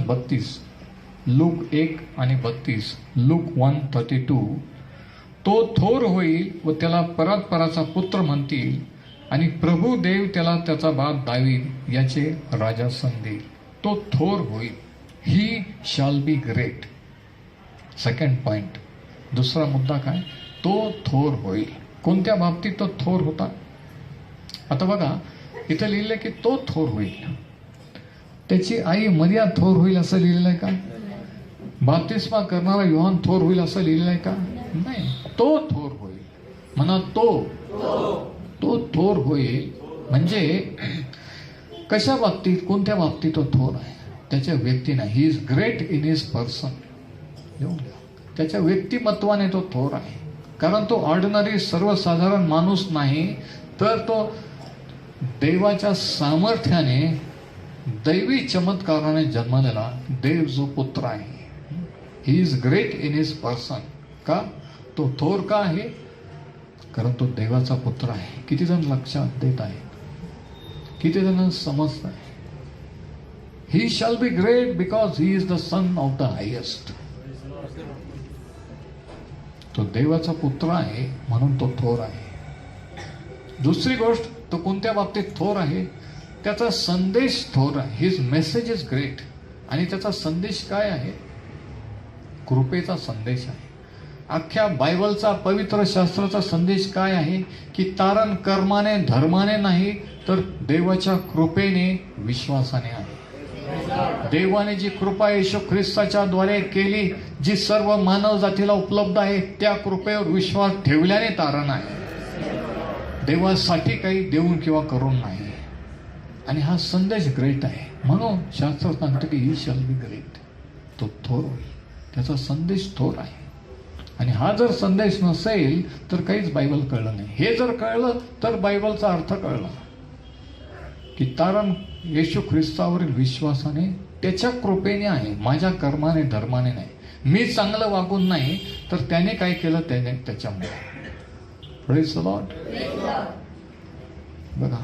1:32, look 1 आणि 32, look 1:32, तो थोर होईल व त्याला परात्पराचा पुत्र म्हणतील आणि प्रभू देव त्याला त्याचा बाप दावीद याचे राजासन देईल. तो थोर होईल. He shall be great. Second point. दुसरा मुद्दा काय? तो थोर होईल. कोणत्या बाबतीत तो थोर होता? आता बघा, इथं लिहिलंय की तो थोर होईल. त्याची आई मरिया थोर होईल असं लिहिलेलं आहे का? बाप्तिस्मा करणारा योहान थोर होईल असं लिहिलेलं आहे का? नाही. तो थोर होईल. म्हणा तो थोर होईल. म्हणजे कशा बाबतीत, कोणत्या बाबतीत तो थोर आहे? त्याच्या व्यक्तीने. He is great in his person. त्याच्या व्यक्तिमत्वाने तो थोर आहे. कारण तो ऑर्डिनरी सर्वसाधारण माणूस नाही, तर तो देवाच्या सामर्थ्याने, दैवी चमत्काराने जन्मलेला देव जो पुत्र आहे. He is great in his person. का तो थोर का आहे? कारण तो देवाचा पुत्र आहे. किती जण लक्षात देत आहेत? किती जण समजत आहे? He shall be great because he is the son of the highest. तो देवाचा पुत्र आहे म्हणून तो थोर आहे. दुसरी गोष्ट, तो कोणत्या बाबतीत थोर आहे? त्याचा संदेश थोर आहे. His message is great. आणि त्याचा संदेश काय आहे? कृपेचा संदेश आहे. अख्ख्या बायबलचा, पवित्र शास्त्राचा संदेश काय आहे? की तारण कर्माने, धर्माने नाही, तर देवाच्या कृपेने, विश्वासाने आहे. देवाने जी कृपा येशू ख्रिस्ताच्या द्वारे केली, जी सर्व मानव जातीला उपलब्ध आहे, त्या कृपेवर विश्वास ठेवल्याने तारण आहे. देवासाठी काही देऊन किंवा करून नाही. आणि हा संदेश ग्रेट आहे. म्हणून शास्त्र सांगतं की ही शॅल बी ग्रेट. तो थोर होईल. त्याचा संदेश थोर आहे. आणि हा जर संदेश नसेल तर काहीच बायबल कळलं नाही. हे जर कळलं तर बायबलचा अर्थ कळला. की तारण येशू ख्रिस्तावरील विश्वासाने, त्याच्या कृपेने आहे, माझ्या कर्माने, धर्माने नाही. मी चांगलं वागून नाही, तर त्याने काय केलं? त्याने त्याच्यामुळे. Praise the Lord. बघा,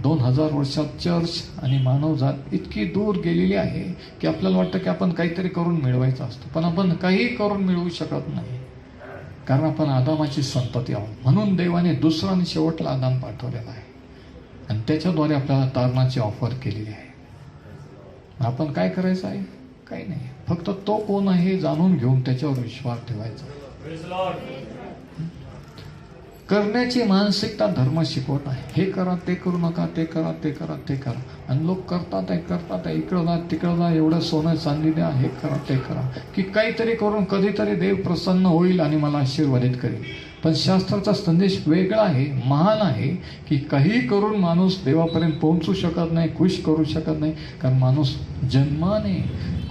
2000 वर्षात चर्च आणि मानवजात इतकी दूर गेलेली आहे की आपल्याला वाटतं की आपण काहीतरी करून मिळवायचं असतं. पण आपण काही करून मिळवू शकत नाही. कारण आपण आदामाची संतती आहोत. म्हणून देवाने दुसरा आणि शेवटला आदाम पाठवलेला आहे. आणि त्याच्याद्वारे आपल्याला तारणाची ऑफर केलेली आहे. आपण काय करायचं आहे? काही नाही. फक्त तो कोण आहे जाणून घेऊन त्याच्यावर विश्वास ठेवायचा. करण्याची मानसिकता धर्म शिकवत आहे. हे करा, ते करू नका, ते करा, ते करा, ते करा. आणि लोक करतात आहे. इकडं जा, तिकडं जा, एवढं सोनं चांदी द्या, हे करा, ते करा, की काहीतरी करून कधीतरी देव प्रसन्न होईल आणि मला आशीर्वादित करेल. पण शास्त्राचा संदेश वेगळा आहे, महान आहे. की काही करून माणूस देवापर्यंत पोहोचू शकत नाही, खुश करू शकत नाही. कारण माणूस जन्माने,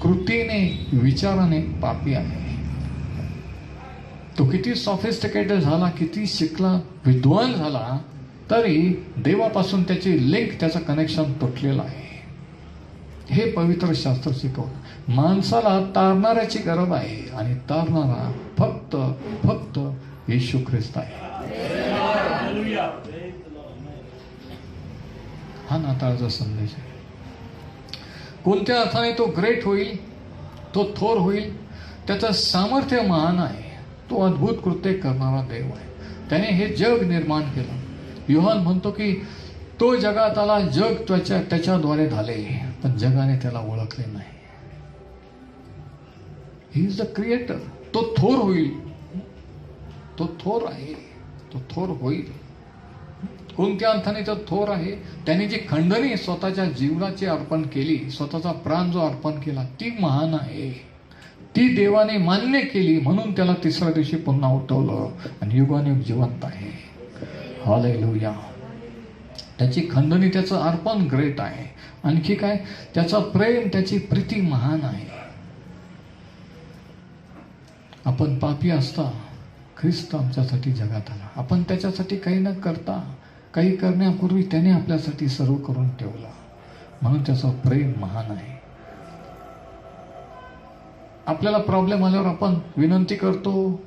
कृतीने, विचाराने पापी आहे. तो किती सॉफिस्टिकेटेड झाला, किती शिकला, विद्वान झाला, तरी देवापासून त्याची लिंक, त्याचं कनेक्शन तुटलेलं आहे. हे पवित्र शास्त्र शिकवतं. माणसाला तारणाऱ्याची गरज आहे. आणि तारणारा फक्त येशू ख्रिस्त आहे. हा नाताळचा संदेश आहे. कोणत्या अर्थाने तो ग्रेट होईल? तो थोर होईल. त्याचं सामर्थ्य महान आहे. तो अद्भुत कृत्य करणारा देव आहे. त्याने हे जग निर्माण केलं. योहान म्हणतो की तो जगात आला, जग त्याच्याद्वारे झाले, पण जगाने त्याला ओळखले नाही. ही इज द क्रिएटर. तो थोर होईल. तो थोर आहे. तो थोर होईल. कोणत्या अर्थाने तो थोर आहे? त्याने जी खंडणी स्वतःच्या जीवनाची अर्पण केली, स्वतःचा प्राण जो अर्पण केला, ती महान आहे. ती देवाने मान्य केली, म्हणून त्याला तिसऱ्या दिवशी पुन्हा उठवलं आणि युगानुयुग जिवंत आहे. हालेलुया. त्याची खंडणी, त्याचं अर्पण ग्रेट आहे. आणखी काय? त्याचं प्रेम, त्याची प्रीती महान आहे. आपण पापी असता ख्रिस्त आमच्यासाठी जगात आला. आपण त्याच्यासाठी काही न करता, काही करण्यापूर्वी त्याने आपल्यासाठी सर्व करून ठेवलं. म्हणून त्याचं प्रेम महान आहे. आपल्याला प्रॉब्लेम आल्यावर आपण विनंती करतो,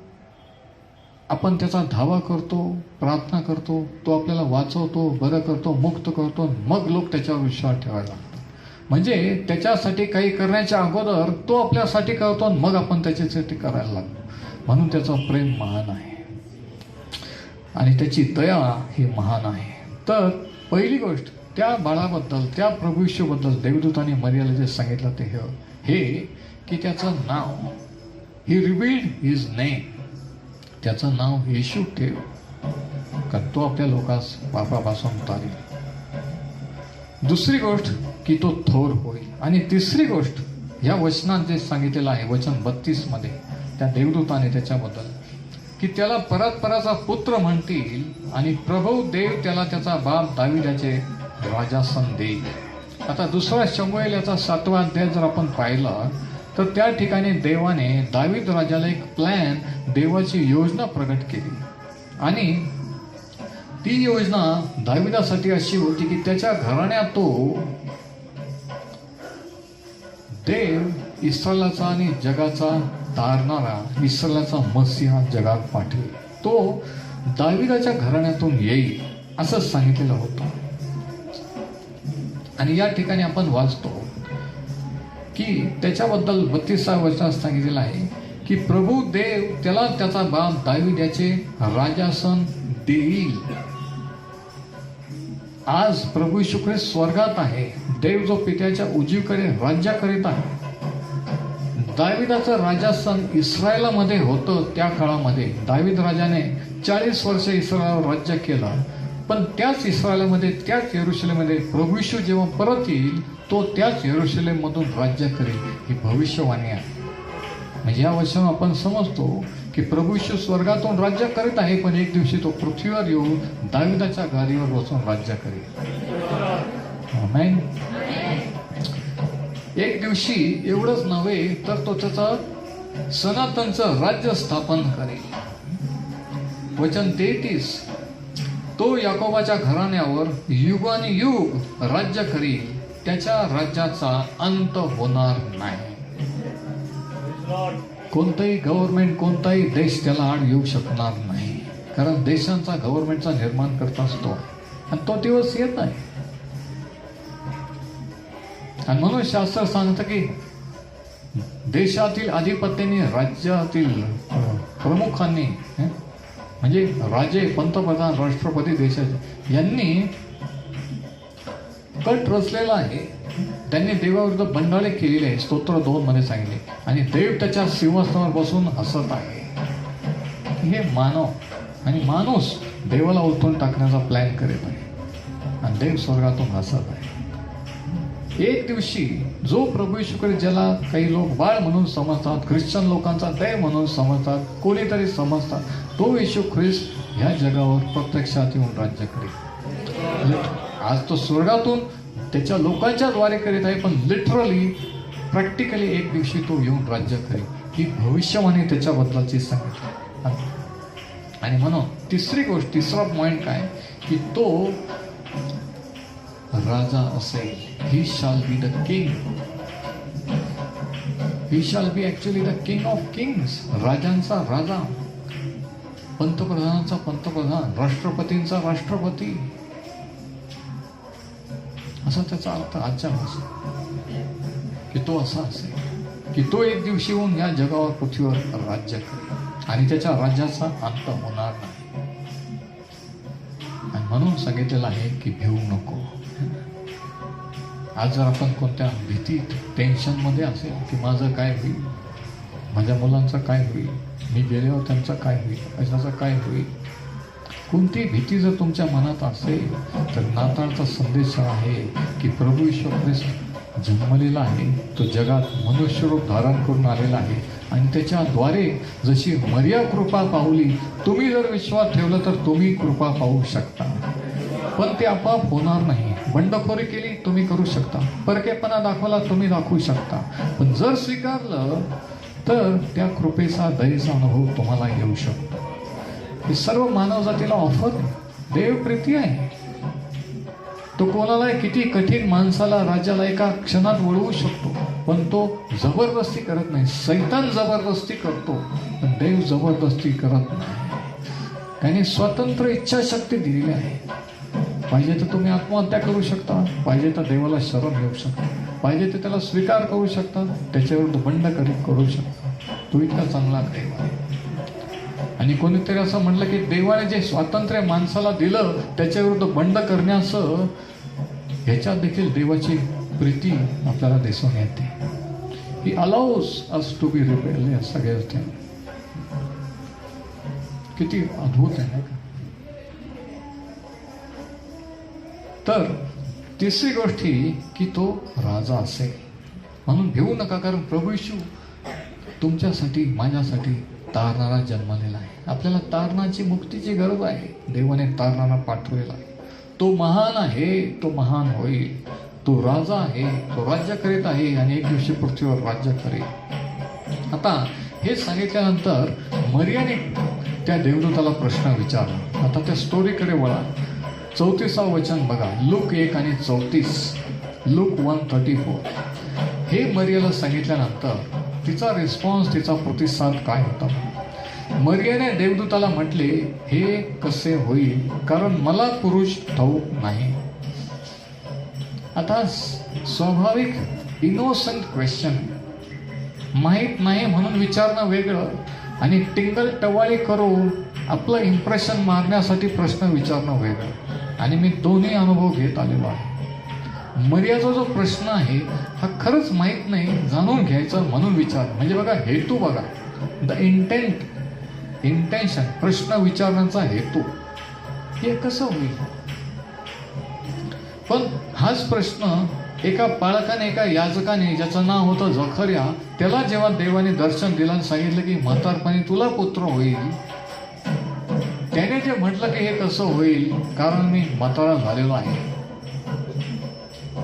आपण त्याचा धावा करतो, प्रार्थना करतो, तो आपल्याला वाचवतो, बरं करतो, मुक्त करतो. मग लोक त्याच्यावर विश्वास ठेवायला लागतात. म्हणजे त्याच्यासाठी काही करण्याच्या अगोदर तो आपल्यासाठी करतो आणि मग आपण त्याच्यासाठी करायला लागतो. म्हणून त्याचं प्रेम महान आहे आणि त्याची दया ही महान आहे. तर पहिली गोष्ट त्या बाळाबद्दल, त्या प्रभू येशूबद्दल देवदूतांनी मरियाला जे सांगितलं ते हे की त्याचं नाव, ही रिव्हील्ड हिज नेम, त्याचं नाव येशू ठेव, कारण तो आपल्या लोकांस पापापासून तारेल. दुसरी गोष्ट की तो थोर होईल. आणि तिसरी गोष्ट या वचनात जे सांगितलेलं आहे वचन 32 मध्ये त्या देवदूताने त्याच्याबद्दल की त्याला परस्पराचा पुत्र म्हणतील आणि प्रभू देव त्याला त्याचा बाप दाविदाचे राजासन देईल. आता दुसरा शमूएल याचा 7वा अध्याय जर आपण पाहिला तर त्या ठिकाणी देवाने दावीद राजाला एक प्लॅन, देवाची योजना प्रगट केली. आणि ती योजना दाविदासाठी अशी होती की त्याच्या घराण्यात तो देव इस्रायलाचा आणि जगाचा तारणारा, इस्रायलाचा मसीहा जगात पाठवेल, तो दाविदाच्या घराण्यातून येईल असं सांगितलेलं होतं. आणि या ठिकाणी आपण वाचतो की त्याच्याबद्दल 32व्या वचनात सांगितलेलं आहे की प्रभू देव त्याला त्याचा बाप दावीद याचे राजासन देईल. आज प्रभू येशू ख्रिस्त स्वर्गात आहे. देव जो पित्याच्या उजवीकडे राज्य करीत आहे. दाविदाचं राजासन इस्रायलामध्ये होतं. त्या काळामध्ये दावीद राजाने 40 वर्ष इस्रायलावर राज्य केलं. पण त्याच इस्रायलामध्ये, त्याच यरुशलेममध्ये प्रभू येशू जेव्हा परत येईल तो त्याच यरुशलेममधून राज्य करेल, ही भविष्यवाणी आहे. म्हणजे या वचन आपण समजतो की प्रभू येशू स्वर्गातून राज्य करीत आहे, पण एक दिवशी तो पृथ्वीवर येऊन दाविदाच्या गादीवर बसून राज्य करेल. आमेन. एक दिवशी एवढंच नव्हे तर तो त्याचं सनातनचं राज्य स्थापन करेल. वचन 33, तो याकोबाच्या घराण्यावर युगानुयुग राज्य करील, त्याच्या राज्याचा अंत होणार नाही. कोणतंही गव्हर्नमेंट, कोणताही देश त्याला आड येऊ शकणार नाही, कारण देशांचा, गव्हर्नमेंटचा निर्माण करत असतो आणि तो दिवस येत आहे. आणि म्हणून शास्त्र सांगतं की देशातील अधिपत्यांनी, राज्यातील प्रमुखांनी, म्हणजे राजे, पंतप्रधान, राष्ट्रपती देशाचे, यांनी कट रचलेला आहे. त्यांनी देवाविरुद्ध बंडाळे केलेले आहे, स्तोत्र 2 मध्ये सांगितले. आणि देव त्याच्या सिंहासनावर बसून हसत आहे. हे मानव आणि माणूस देवाला उलटून टाकण्याचा प्लॅन करीत आहे आणि देव स्वर्गातून हसत आहे. एक दिवशी जो प्रभू येशूकडे, ज्याला काही लोक बाळ म्हणून समजतात, ख्रिश्चन लोकांचा देव म्हणून समजतात, कोणीतरी समजतात, तो येशू ख्रिस्त ह्या जगावर प्रत्यक्षात येऊन राज्य करेल. आज तो स्वर्गातून त्याच्या लोकांच्या द्वारे करीत आहे, पण लिटरली, प्रॅक्टिकली एक दिवशी तो येऊन राज्य करेल, ही भविष्यवाणी त्याच्याबद्दलची सांगितली. आणि म्हणून तिसरी गोष्ट, तिसरा पॉइंट काय की तो राजा असेल. ही shall be the king. He shall be actually the king of kings. राजांचा राजा, पंतप्रधानांचा पंतप्रधान, राष्ट्रपतींचा राष्ट्रपती, असा त्याचा अर्थ आजच्या भाषेत की तो असा असेल की तो एक दिवशी येऊन या जगावर, पृथ्वीवर राज्य करेल आणि त्याच्या राज्याचा अंत होणार नाही. आणि म्हणून सांगितलेलं आहे की भिवू नको. आज जर आपण कोणत्या भीतीत, टेन्शनमध्ये असेल की माझं काय होईल, माझ्या मुलांचं काय होईल, मी गेल्यावर त्यांचं काय होईल, कशाचं काय होईल, कोणती भीती जर तुमच्या मनात असेल तर नाताळचा संदेश आहे की प्रभू येशू ख्रिस्त जन्मलेला आहे. तो जगात मनुष्यरूप धारण करून आलेला आहे आणि त्याच्याद्वारे जशी मर्या कृपा पावली, तुम्ही जर विश्वास ठेवला तर तुम्ही कृपा पाहू शकता. पण ते आपोआप होणार नाही. बंडखोरी केली तुम्ही करू शकता, परकेपणा दाखवला तुम्ही दाखवू शकता, पण जर स्वीकारलं तर त्या कृपेचा, दयेचा अनुभव तुम्हाला येऊ शकतो. हे सर्व मानवजातीला ऑफर आहे. देवप्रीती आहे. तो कोणालाही, किती कठीण माणसाला, राज्याला एका क्षणात वळवू शकतो, पण तो जबरदस्ती करत नाही. सैतान जबरदस्ती करतो, पण देव जबरदस्ती करत नाही. त्याने स्वतंत्र इच्छाशक्ती दिलेली आहे. पाहिजे तर तुम्ही आत्महत्या करू शकता, पाहिजे तर देवाला शरण घेऊ शकता. पाहिजे ते त्याला स्वीकार करू शकतात, त्याच्यावर बंड करू शकतात. तो इतका चांगला देव आहे. आणि कोणीतरी असं म्हणलं की देवाने जे स्वातंत्र्य माणसाला दिलं त्याच्याविरुद्ध बंड करण्याचं, ह्याच्यात देखील देवाची प्रीती आपल्याला दिसून येते. ही allows us to be rebellious. सगळ्या किती अद्भुत आहे का. तर तिसरी गोष्ट ही की तो राजा असेल. म्हणून भिवू नका, कारण प्रभू येशू तुमच्यासाठी माझ्यासाठी तारणारा जन्मलेला आहे. आपल्याला तारणाची मुक्तीची गरज आहे. देवाने तारणारा पाठवलेला आहे. तो महान आहे, तो महान होईल. तो राजा आहे, तो राज्य करीत आहे आणि एक दिवशी पृथ्वीवर राज्य करेल. आता हे सांगितल्यानंतर मरियाने त्या देवदूताला प्रश्न विचारला. आता त्या स्टोरीकडे वळा. 34 वचन बघा, लूक 1 आणि 34. लूक 1:34. हे मरियाला सांगितल्यानंतर तिचा रिस्पॉन्स, तिचा प्रतिसाद काय होता. मरियाने देवदूताला म्हटले, हे कसे होईल, कारण मला पुरुष ठाऊक नाही. आता स्वाभाविक इनोसंट क्वेश्चन, माहीत नाही म्हणून विचारणं वेगळं आणि टिंगल टवाळी करून आपलं इम्प्रेशन मारण्यासाठी प्रश्न विचारणं वेगळं. आणि मी दोन्ही अनुभव घेत आलेलो आहे. मरियाचा जो प्रश्न आहे हा खरंच माहीत नाही, जाणून घ्यायचा म्हणून विचार. म्हणजे बघा, हेतू बघा, द इंटेन्शन, प्रश्न विचारण्याचा हेतू. हे कसं होईल. पण हाच प्रश्न एका बाळकाने, एका याजकाने, ज्याचं नाव होतं जखर्या, त्याला जेव्हा देवाने दर्शन दिलं आणि सांगितलं की म्हातारपणी तुला पुत्र होईल, त्याने जे म्हटलं की हे कसं होईल, कारण मी म्हातारा झालेलो आहे.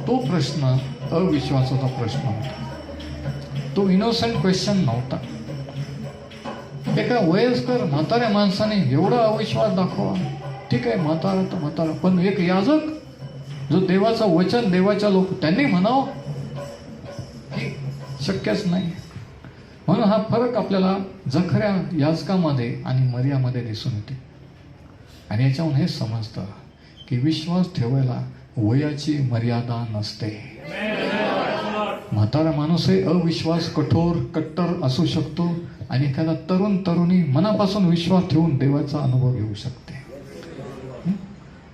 तो प्रश्न अविश्वासाचा प्रश्न होता. तो इनोसंट क्वेश्चन नव्हता. एका वयस्कर म्हाताऱ्या माणसाने एवढा अविश्वास दाखवा. ठीक आहे, म्हातारा तर म्हातारा, पण एक याजक जो देवाचं वचन, देवाच्या लोक, त्यांनी म्हणावं, हे शक्यच नाही. म्हणून हा फरक आपल्याला जखऱ्या याजकामध्ये आणि मरियामध्ये दिसून येते. आणि याच्याहून हे समजतं की विश्वास ठेवायला वयाची मर्यादा नसते. म्हातारा माणूसही अविश्वास, कट्टर असू शकतो आणि एखादा तरुणी मनापासून विश्वास ठेवून देवाचा अनुभव घेऊ शकते.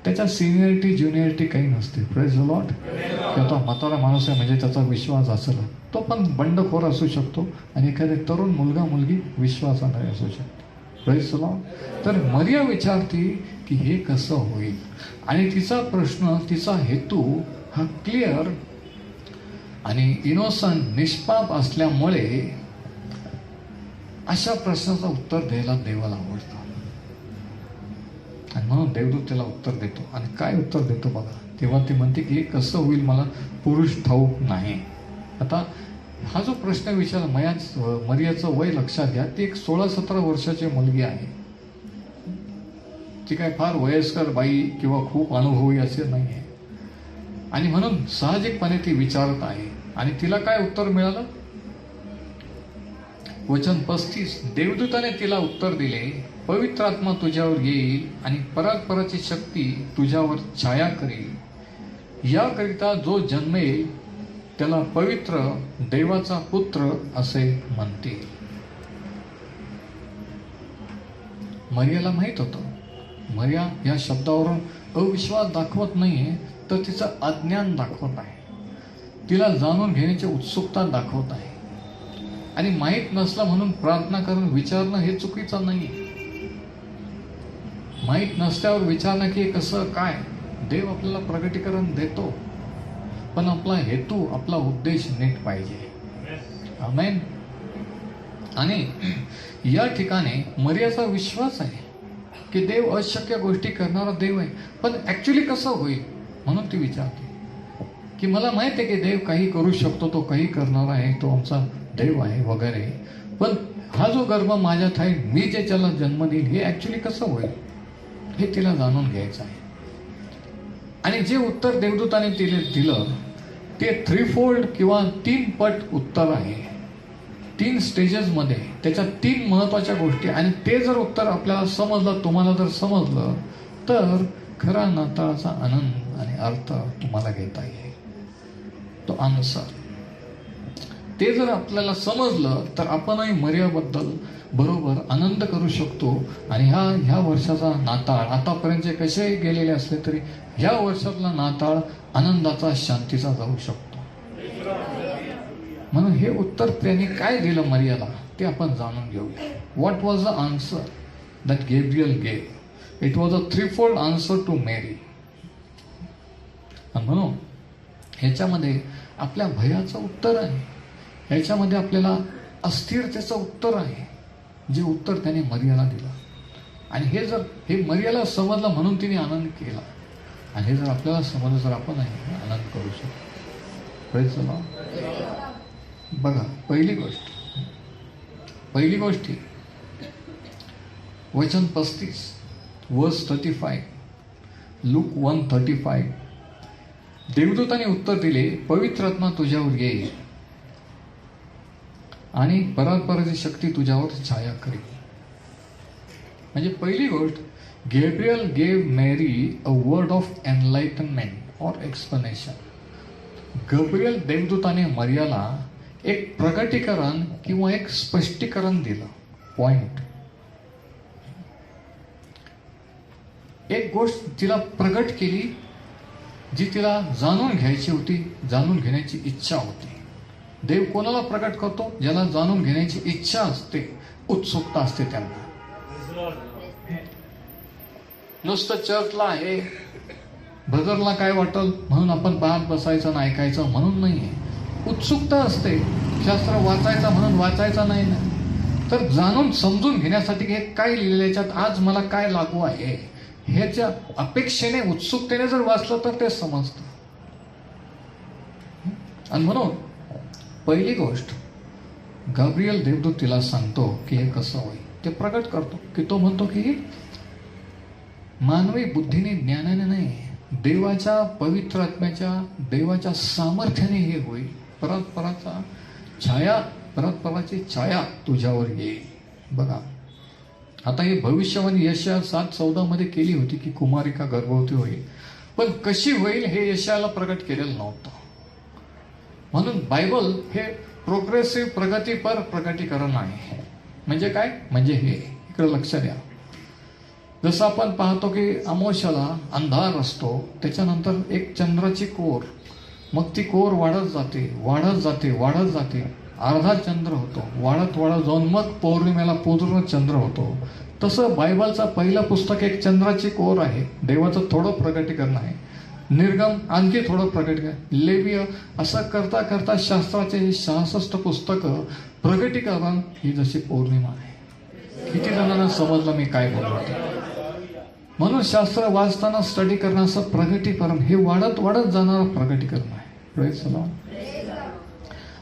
त्याच्या सिनियरिटी ज्युनियरिटी काही नसते. Praise the Lord. किंवा म्हातारा माणूस आहे म्हणजे त्याचा विश्वास असेल, तो पण बंडखोर असू शकतो आणि एखादे तरुण मुलगा मुलगी विश्वासाने असू शकतो. Praise the Lord. तर मरिया विचारती की हे कसं होईल, आणि तिचा प्रश्न, तिचा हेतू हा क्लिअर आणि इनोसंट, निष्पाप असल्यामुळे अशा प्रश्नाचं उत्तर द्यायला देवाला आवडतं. आणि म्हणून देवदूत त्याला उत्तर देतो. आणि काय उत्तर देतो बघा. तेव्हा ती म्हणते की हे कसं होईल, मला पुरुष ठाऊक नाही. आता हा जो प्रश्न विचारला, मरियाचं वय लक्षात घ्या. ती एक 16-17 वर्षाची मुलगी आहे. ती काय फार वयस्कर बाई किंवा खूप अनुभवी असे नाही आहे. आणि म्हणून साहजिकपणे ती विचारत आहे. आणि तिला काय उत्तर मिळालं. वचन 35. देवदूताने तिला उत्तर दिले, पवित्र आत्मा तुझ्यावर येईल आणि परात्पराची शक्ती तुझ्यावर छाया करेल. याकरिता जो जन्मेल त्याला पवित्र देवाचा पुत्र असे म्हणतील. मरियाला माहित होतं. मरिया या शब्दावरून अविश्वास दाखवत नाहीये, तर तिचं अज्ञान दाखवत आहे. तिला जाणून घेण्याची उत्सुकता दाखवत आहे. आणि माहीत नसलं म्हणून प्रार्थना करून विचारणं हे चुकीचं नाही. माहीत नसल्यावर विचारणं की कसं काय, देव आपल्याला प्रगटीकरण देतो, पण आपला हेतू, आपला उद्देश नीट पाहिजे. आमेन. आणि या ठिकाणी मरियाचा विश्वास आहे की देव अशक्य गोष्टी करणारा देव आहे, पण ऍक्च्युली कसं होईल म्हणून ती विचारते की मला माहित आहे की देव काही करू शकतो, तो काही करणार आहे, तो आमचा देव आहे वगैरे, पण हा जो गर्भ माझ्यात आहे, मी जे त्याला जन्म देईल, हे ऍक्च्युली कसं होईल हे तिला जाणून घ्यायचं आहे. आणि जे उत्तर देवदूताने दिलं ते 3-fold किंवा 3 पट उत्तर आहे. 3 स्टेजेसमध्ये त्याच्या 3 महत्वाच्या गोष्टी. आणि ते जर उत्तर आपल्याला समजलं, तुम्हाला जर समजलं, तर खरा नाताळाचा आनंद आणि अर्थ तुम्हाला घेता येईल. तो आन्सर. ते जर आपल्याला समजलं तर आपणही मरियाबद्दल बरोबर आनंद करू शकतो. आणि ह्या वर्षाचा नाताळ आतापर्यंत कसे गेलेले असले तरी ह्या वर्षातला नाताळ आनंदाचा, शांतीचा जाऊ शकतो. म्हणून हे उत्तर त्याने काय दिलं मरियाला ते आपण जाणून घेऊया. What was the answer that Gabriel gave? It was a threefold answer to Mary. आणि म्हणून ह्याच्यामध्ये आपल्या भयाचं उत्तर आहे, ह्याच्यामध्ये आपल्याला अस्थिरतेचं उत्तर आहे, जे उत्तर त्याने मरियाला दिलं. आणि हे मरियाला समजलं म्हणून तिने आनंद केला. आणि हे जर आपल्याला समजलं तर आपण आनंद करू शकतो. Praise the Lord. बघा, पहिली गोष्ट ही वचन 35 वर्स 35, लूक 1:35. देवदूताने उत्तर दिले, पवित्र आत्मा तुझ्यावर येईल आणि परात्पराची शक्ती तुझ्यावर छाया करेल. म्हणजे पहिली गोष्ट, गॅब्रियल गेव मॅरी अ वर्ड ऑफ एनलाइटनमेंट और एक्सप्लेनेशन. गब्रियल देवदूताने मरियाला एक प्रकटीकरण किंवा एक स्पष्टीकरण दिलं. पॉइंट, एक गोष्ट तिला प्रकट केली जी तिला जाणून घ्यायची होती, जाणून घेण्याची इच्छा होती. देव कोणाला प्रकट करतो? ज्याला जाणून घेण्याची इच्छा असते, उत्सुकता असते त्यांना. नुसतं चर्चला आहे, ब्रदरला काय वाटल म्हणून आपण पाहत बसायचं आणि ऐकायचं म्हणून नाहीये. उत्सुकता असते. शास्त्र वाचायचं म्हणून वाचायचं नाही ना, तर जाणून समजून घेण्यासाठी हे काय लिहिलेलं, याच्यात आज मला काय लागू आहे ह्याच्या अपेक्षेने, उत्सुकतेने जर वाचलं तर ते समजतं. आणि म्हणून पहिली गोष्ट, गब्रियल देवदूत तिला सांगतो की हे कसं होईल. ते प्रकट करतो की तो म्हणतो की मानवी बुद्धीने, ज्ञानाने नाही, देवाच्या पवित्र आत्म्याच्या, देवाच्या सामर्थ्याने हे होईल. परस्पराची छाया तुझ्यावर येईल. बघा, आता हे भविष्यवाणी यशाया 7:14 मध्ये केली होती की कुमारिका गर्भवती होईल, पण कशी होईल हे यशायाला प्रकट केलेलं नव्हतं. म्हणून बायबल हे प्रोग्रेसिव्ह, प्रगतीपर प्रकटीकरण आहे. म्हणजे काय? म्हणजे हे इकडे लक्ष द्या. जसं आपण पाहतो की अमावस्याला अंधार असतो, त्याच्यानंतर एक चंद्राची कोर, मग ती कोर वाढत जाते, वाढत जाते, वाढत जाते, अर्धा चंद्र होतो, वाढत वाढत जाऊन मग पौर्णिमेला पूर्ण चंद्र होतो. तसं बायबलचं पहिलं पुस्तक एक चंद्राची कोर आहे, देवाचं थोडं प्रकटीकरण आहे. निर्गम आणखी थोडं प्रकटीकरण, लेवीय, असं करता करता शास्त्राचे 66 पुस्तकं प्रकटीकरण ही जशी पौर्णिमा आहे. किती जणांना समजलं मी काय बोलतो? म्हणून शास्त्र वाचताना, स्टडी करणं, असं प्रगटीकरण हे वाढत वाढत जाणारं प्रगटीकरण आहे. Praise the Lord.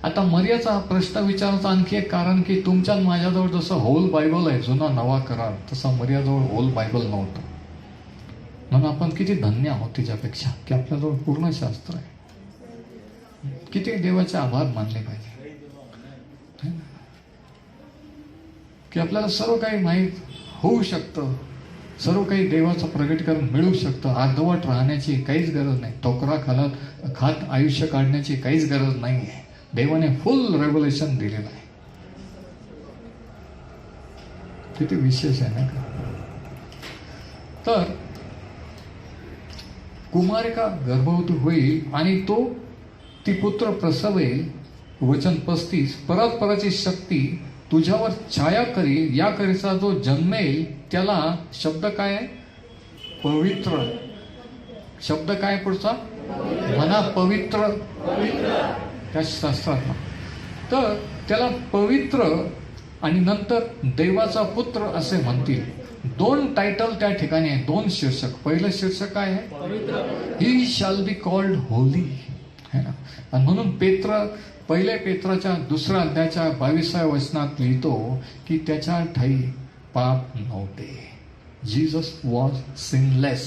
आता मरियाचा प्रश्न विचारण्याचं आणखी एक कारण की तुमच्या माझ्याजवळ जसं होल बायबल आहे, जुना नवा करार, तसं मरियाजवळ होल बायबल नव्हतं. म्हणून आपण किती धन्य आहोत तिच्यापेक्षा की आपल्याजवळ पूर्ण शास्त्र आहे. किती देवाचे आभार मानले पाहिजे की आपल्याला सर्व काही माहीत होऊ शकतं, सर्व काही देवाचं प्रगटीकरण मिळू शकतं. अर्धवट राहण्याची काहीच गरज नाही, टोकरा खात आयुष्य काढण्याची काहीच गरज नाही आहे. देवाने फुल रेव्हलेशन दिलेलं आहे. किती विशेष आहे ना का? तर कुमारिका गर्भवती होईल आणि ती पुत्र प्रसवेल. वचन 35, परस्पराची शक्ती तुझ्यावर छाया करील. याकरिता जो जन्मेल त्याला, शब्द काय आहे? पवित्र. शब्द काय पुढचा? म्हणा पवित्र. त्या शास्त्रात तर त्याला पवित्र आणि नंतर देवाचा पुत्र असे म्हणतील. 2 टायटल त्या ठिकाणी आहे, 2 शीर्षक. पहिलं शीर्षक काय आहे? He shall be called Holy, है ना. आणि म्हणून पहिल्या पेत्राच्या 2ऱ्या अध्यायाच्या 22व्या वचनात लिहितो की त्याच्या ठाई पाप नव्हते. Jesus was sinless.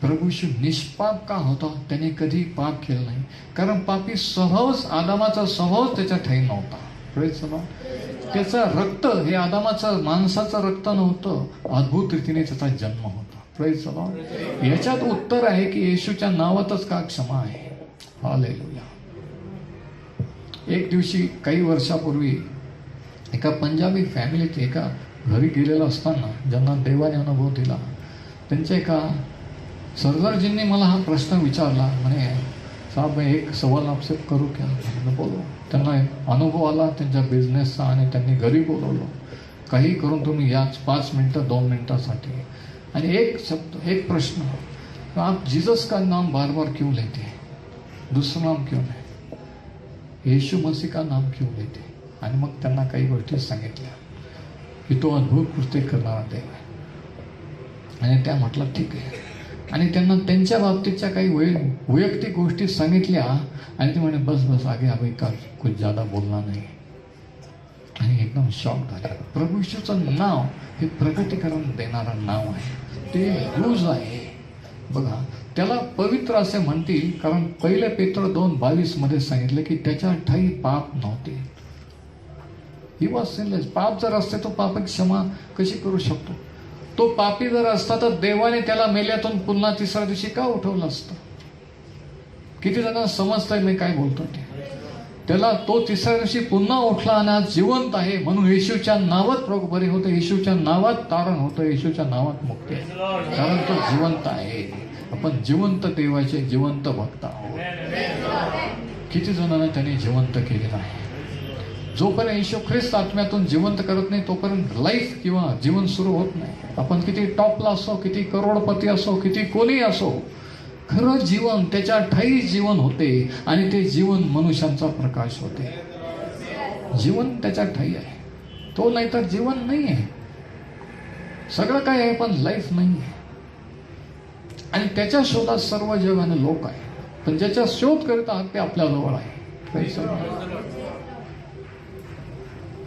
प्रभू येशू निष्पाप का होता? त्याने कधी पाप केलं नाही, कारण पापी स्वभावच, आदामाचा स्वभावच त्याच्या ठाई नव्हता. Praise the Lord. त्याचं रक्त हे आदामाचं, माणसाचं रक्त नव्हतं, अद्भुत रीतीने त्याचा जन्म होता. Praise the Lord. याच्यात उत्तर आहे की येशूच्या नावातच का क्षमा आहे. हालेलुया. एक दिवशी काही वर्षापूर्वी एका पंजाबी फॅमिलीत एका घरी गेलेलं असताना ज्यांना देवाने अनुभव दिला, त्यांच्या एका सरदारजींनी मला हा प्रश्न विचारला. म्हणे, साहेब मैं एक सवाल आपसे करू क्या? म्हणलं बोलो. त्यांना अनुभव आला त्यांच्या बिझनेसचा आणि त्यांनी घरी बोलवलं. काही करून तुम्ही याच 5 मिनटं 2 मिनटासाठी. आणि एक शब्द, एक प्रश्न, आप जीसस का नाम बार बार क्यों लेते? दुसरं नाम क्यों नाही? येशू मसीह का नाम क्यों लेते? आणि मग त्यांना काही गोष्टी सांगितल्या की तो अद्भुत कृत्य करणारा देव आहे. आणि त्या म्हटलं ठीक आहे. आणि त्यांना त्यांच्या बाबतीतच्या काही वैयक्तिक गोष्टी सांगितल्या. आणि ते म्हणे बस बस आगे अभी का कुछ ज़्यादा बोलना नाही. आणि एकदम शॉक झाले. प्रभू येशूचं नाव हे प्रगतीकरण देणारं नाव आहे, ते यूज आहे. बघा, त्याला पवित्र असे म्हणतील कारण 1 पेत्र 2:22 मध्ये सांगितलं की त्याच्या ठाई पाप नव्हते. He was sinless. पाप जर असते तो पाप क्षमा कशी करू शकतो? तो पापी जर असता तर देवाने त्याला मेल्यातून पुन्हा 3ऱ्या दिवशी का उठवलं असतं? किती जणांना समजतंय मी काय बोलतो ते? त्याला तो 3ऱ्या दिवशी पुन्हा उठला आणि आज जिवंत आहे. म्हणून येशूच्या नावात रोग बरे होतं, येशूच्या नावात तारण होतं, येशूच्या नावात मुक्ती आहे. कारण तो जिवंत आहे. आपण जिवंत देवाचे जिवंत भक्त आहोत. किती जणांना त्याने जिवंत केलेलं आहे? जोपर्यंत येशू ख्रिस्त आत्म्यातून जिवंत करत नाही तोपर्यंत लाईफ किंवा जीवन सुरू होत नाही. आपण किती टॉपला असो, किती करोडपती असो, किती कोणी असो, खरं जीवन त्याच्या ठाई जीवन होते आणि ते जीवन मनुष्यांचा प्रकाश होते. जीवन त्याच्या ठाई आहे, तो नाही तर जीवन नाही आहे. सगळं काय आहे पण लाईफ नाही आहे. आणि त्याच्या शोधात सर्व जगाने लोक आहे, पण ज्याचा शोध करत आहात ते आपल्या जवळ आहे.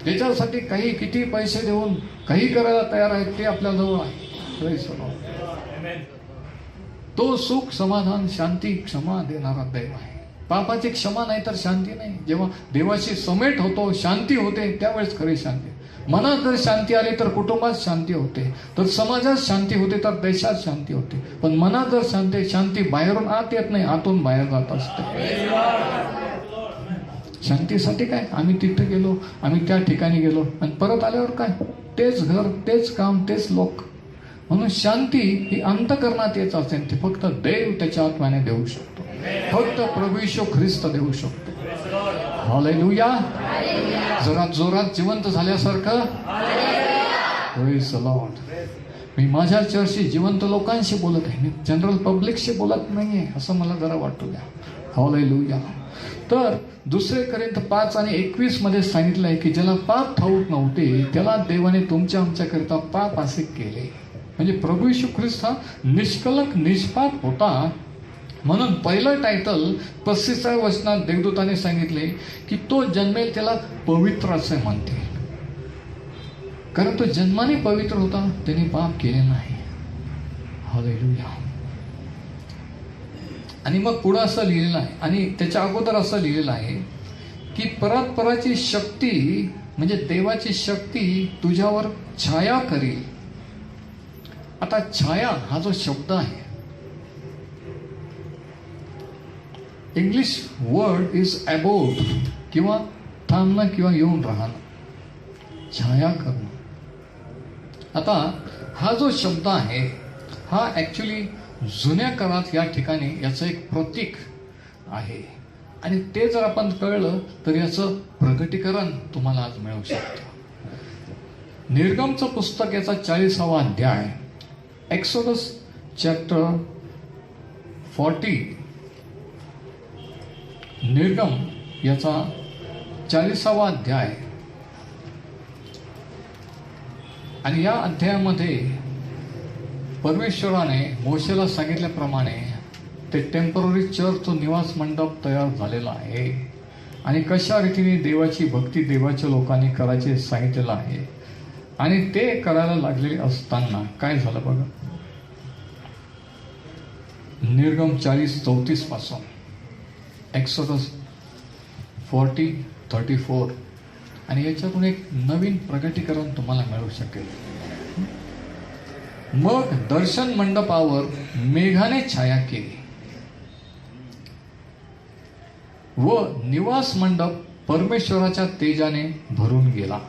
त्याच्यासाठी काही किती पैसे देऊन काही करायला तयार आहेत ते आपल्या जवळ आहे. तो सुख, समाधान, शांती, क्षमा देणारा देव आहे. पापाची क्षमा नाही तर शांती नाही. जेव्हा देवाशी समेट होतो, शांती होते, त्यावेळेस खरी शांती. मनात जर शांती आली तर कुटुंबात शांती होते, तर समाजात शांती होते, तर देशात शांती होते. पण मनात जर शांती बाहेरून आत येत नाही, आतून बाहेर जात असते. शांतीसाठी काय? आम्ही तिथे गेलो, आम्ही त्या ठिकाणी गेलो आणि परत आल्यावर काय? तेच घर, तेच काम, तेच लोक. म्हणून शांती ही अंतःकरणात येत असेल, ती फक्त देव त्याच्या आत्म्याने देऊ शकतो. फक्त प्रभू येशू ख्रिस्त देऊ शकतो. हालेलुया. जरा जोरात जिवंत झाल्यासारखं. Praise the Lord. मी माझ्या चर्चशी जिवंत लोकांशी बोलत आहे, मी जनरल पब्लिकशी बोलत नाहीये, असं मला जरा वाटू द्या. हालेलुया. तर 2 कोरिंथ 5:21 मध्ये सांगितलं आहे की ज्याला पाप ठाऊक नव्हते त्याला देवाने तुमच्या आमच्याकरिता पाप असे केले. म्हणजे प्रभू येशू ख्रिस्त हा निष्कलंक निष्पाप होता. म्हणून पहिलं टायटल 35व्या वचनात देवदूताने सांगितले की तो जन्मेल त्याला पवित्र असे म्हणते. कारण तो जन्माने पवित्र होता, त्याने पाप केले नाही. हालेलुया. आणि मग पुढं असं लिहिलेलं आहे, आणि त्याच्या अगोदर असं लिहिलेलं आहे की परात्पराची शक्ती म्हणजे देवाची शक्ती तुझ्यावर छाया करील. आता छाया हा जो शब्द आहे, इंग्लिश वर्ड इज अबाउट, किंवा थांबणं किंवा येऊन राहणं, छाया करणं. आता हा जो शब्द आहे हा ॲक्च्युली जुन्या काळात या ठिकाणी याचं एक प्रतीक आहे. आणि ते जर आपण कळलं तर याचं प्रगटीकरण तुम्हाला आज मिळू शकतं. निर्गमचं पुस्तक याचा 40वा अध्याय, एक्सोडस चॅप्टर 40, निर्गम याचा 40वा अध्याय. आणि या अध्यायामध्ये परमेश्वराने मोशेला सांगितल्याप्रमाणे ते टेम्पररी चर्च, निवास मंडप तयार झालेला आहे. आणि कशा रीतीने देवाची भक्ती देवाच्या लोकांनी करायचे सांगितलेलं आहे. आणि ते करायला लागलेले असताना काय झालं बघा. निर्गम 40:34 पासून एक्सोडस 40:34. आणि याच्यातून एक नवीन प्रगटीकरण तुम्हाला मिळू शकेल. मग दर्शन मंडपावर मेघाने छाया केली. व निवास मंडप परमेश्वराच्या तेजाने भरून गेला.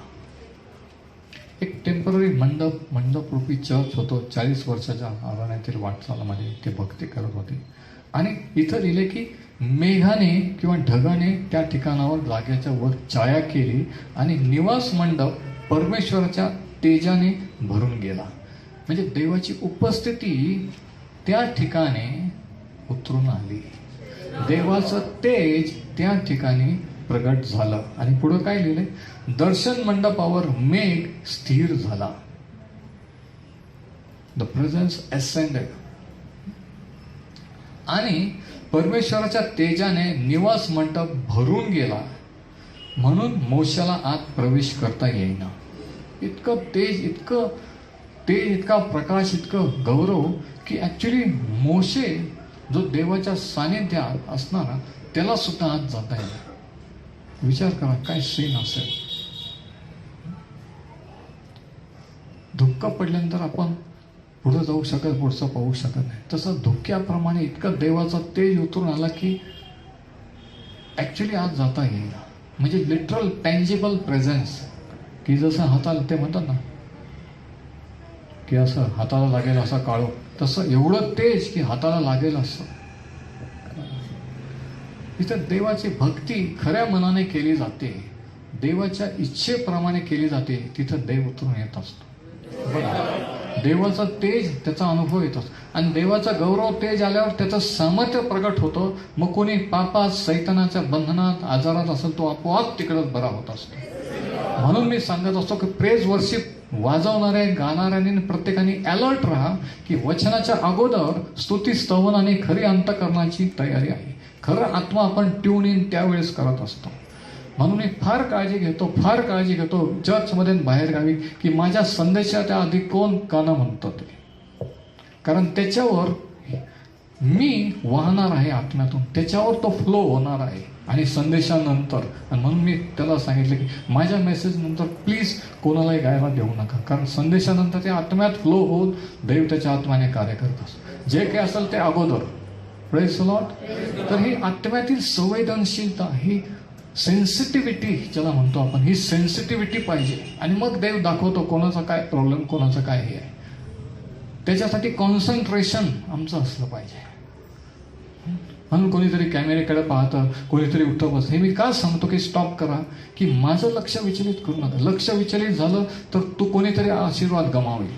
एक टेम्पररी मंडप रूपी चर्च होतो. 40 वर्षाच्या आरण्यातील वाटचालामध्ये ते भक्ती करत होते. आणि इथं लिहिले की मेघाने किंवा ढगाने त्या ठिकाणावर जागेच्या वर छाया केली आणि निवास मंडप परमेश्वराच्या तेजाने भरून गेला. म्हणजे देवाची उपस्थिती त्या ठिकाणी उतरून आली. देवाचं तेज त्या ठिकाणी प्रगट झालं. आणि पुढं काय लिहिलंय? दर्शन मंडपावर मेघ स्थिर झाला. The presence ascended. आणि परमेश्वराच्या तेजाने निवास मंडप भरून गेला, म्हणून मोशाला आत प्रवेश करता येईना. इतकं तेज, इतका प्रकाश, इतकं गौरव की ऍक्च्युली मोशे जो देवाच्या सानिध्यात असणारा त्याला सुद्धा आत जाता येईल. विचार करा काय सीन असेल. धुक्का पडल्यानंतर आपण पुढे जाऊ शकत, पुढचं पाहू शकत नाही. तसं धुक्याप्रमाणे इतकं देवाचा तेज उतरून आला की ऍक्च्युली आत जाता येईल. म्हणजे लिटरल टँजिबल प्रेझेन्स, की जसं हाताला ते म्हणतात ना की असं हाताला लागेल असा काळो, तसं एवढं तेज की हाताला लागेल असं. इथं देवाची भक्ती खऱ्या मनाने केली जाते, देवाच्या इच्छेप्रमाणे केली जाते, तिथं देव उतरून येत असतो. बघा, देवाचा तेज त्याचा अनुभव येतो आणि देवाचा गौरव तेज आल्यावर त्याचं सामर्थ्य प्रगट होतं. मग कोणी पापात, सैतानाच्या बंधनात, आजारात असेल तो आपोआप तिकडच बरा होत असतो. म्हणून मी सांगत असतो की प्रेज वर्शिप वाजवणाऱ्या, गाणाऱ्यांनी प्रत्येकाने अलर्ट राहा की वचनाच्या अगोदर स्तुती, स्तवन आणि खरी अंतःकरणाची तयारी आहे. खरं आत्मा आपण ट्यून इन त्यावेळेस करत असतो. म्हणून मी फार काळजी घेतो चर्चमध्ये बाहेर गावी की माझ्या संदेशाच्या आधी कोण काना म्हणतं ते. कारण त्याच्यावर मी वाहणार आहे आत्म्यातून, त्याच्यावर तो फ्लो होणार आहे. आणि संदेशानंतर, आणि म्हणून मी त्याला सांगितलं की माझ्या मेसेज नंतर प्लीज कोणालाही गायला देऊ नका. कारण संदेशानंतर ते आत्म्यात फ्लो होऊन देव त्याच्या आत्म्याने कार्य करत असतो. जे काही असेल ते अगोदर. Praise the Lord. तर ही आत्म्यातील संवेदनशीलता, ही सेन्सिटिव्हिटी ज्याला म्हणतो आपण, ही सेन्सिटिव्हिटी पाहिजे. आणि मग देव दाखवतो कोणाचा काय प्रॉब्लेम, कोणाचं काय हे आहे. त्याच्यासाठी कॉन्सन्ट्रेशन आमचं असलं पाहिजे. म्हणून कोणीतरी कॅमेऱ्याकडे पाहतं, कोणीतरी उठं बसतं. हे मी का सांगतो की स्टॉप करा, की माझं लक्ष विचलित करू नका. लक्ष विचलित झालं तर तू कोणीतरी आशीर्वाद गमावेल,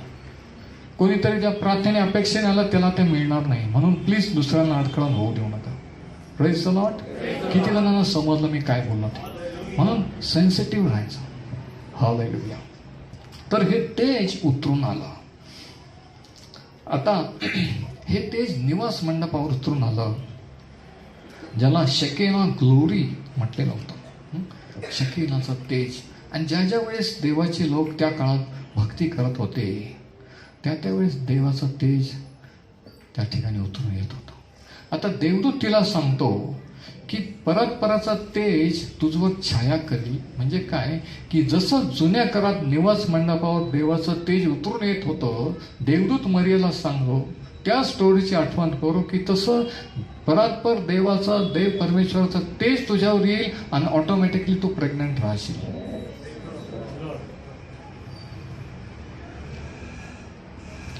कोणीतरी ज्या प्रार्थने अपेक्षेने आलं त्याला ते मिळणार नाही. म्हणून प्लीज दुसऱ्यांना अडखळण होऊ देऊ नका. Praise the Lord. किती जणांना समजलं मी काय बोललो ते. म्हणून सेन्सिटिव्ह राहायचं. हालेलुया. तर हे तेज उतरून आलं. आता हे तेज निवास मंडपावर उतरून आलं, ज्याला शकेना ग्लोरी म्हटलेलं होतं. शकेनाचं तेज. आणि ज्या वेळेस देवाचे लोक त्या काळात भक्ती करत होते त्यावेळेस देवाचं तेज त्या ठिकाणी उतरून येत होतं. आता देवदूत तिला सांगतो की परतपराचा तेज तुझवर छाया करी. म्हणजे काय की जसं जुन्या काळात निवास मंडपावर देवाचं तेज उतरून येत होतं, देवदूत मरियेला सांगतो त्या स्टोरीची आठवण करू की तसं परात्पर देवाचं, देव परमेश्वराचं तेज तुझ्यावर येईल आणि ऑटोमॅटिकली तू प्रेग्नंट राहशील.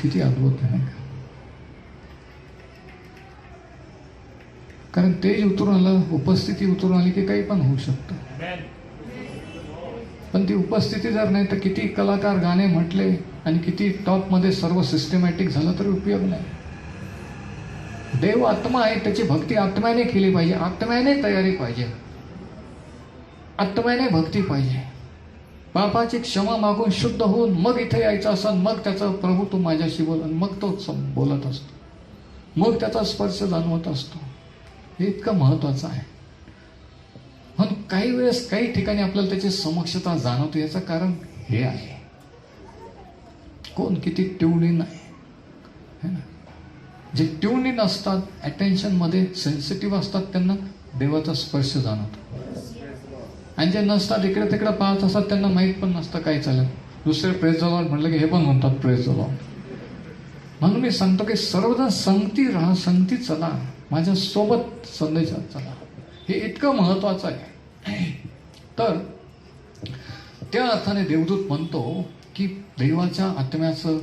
किती अद्भुत आहे. कारण तेज उतरून आलं, उपस्थिती उतरून आली की काही पण होऊ शकतं. पण ती उपस्थिती जर नाही तर किती कलाकार गाणे म्हटले आणि किती टॉपमध्ये सर्व सिस्टमॅटिक झालं तरी उपयोग नाही. देव आत्मा आहे, त्याची भक्ती आत्म्याने केली पाहिजे, आत्म्याने तयारी पाहिजे, आत्म्याने भक्ती पाहिजे. पापाची क्षमा मागून शुद्ध होऊन मग इथे यायचं असं, मग त्याचा प्रभू तू माझ्याशी बोल, आणि मग तो बोलत असतो, मग त्याचा स्पर्श जाणवत असतो. हे इतकं महत्वाचं आहे. म्हणून काही वेळेस काही ठिकाणी आपल्याला त्याची समक्षता जाणवते. याचं कारण हे आहे, कोण किती ट्यून इन आहे ना. जे ट्यून इन असतात, अटेन्शनमध्ये सेन्सिटिव्ह असतात, त्यांना देवाचा स्पर्श जाणवतो. आणि जे नसतात, इकडे तिकडे पाहत असतात, त्यांना माहीत पण नसतं काय चालेल. दुसरे प्रेज द लॉर्ड म्हटलं की हे पण म्हणतात प्रेज द लॉर्ड. म्हणून मी सांगतो की सर्वजण संगती राहा, संगती चला, माझ्या सोबत संदेशात चला. हे इतकं महत्वाचं आहे. तर त्या अर्थाने देवदूत म्हणतो की देवाच्या आत्म्याचं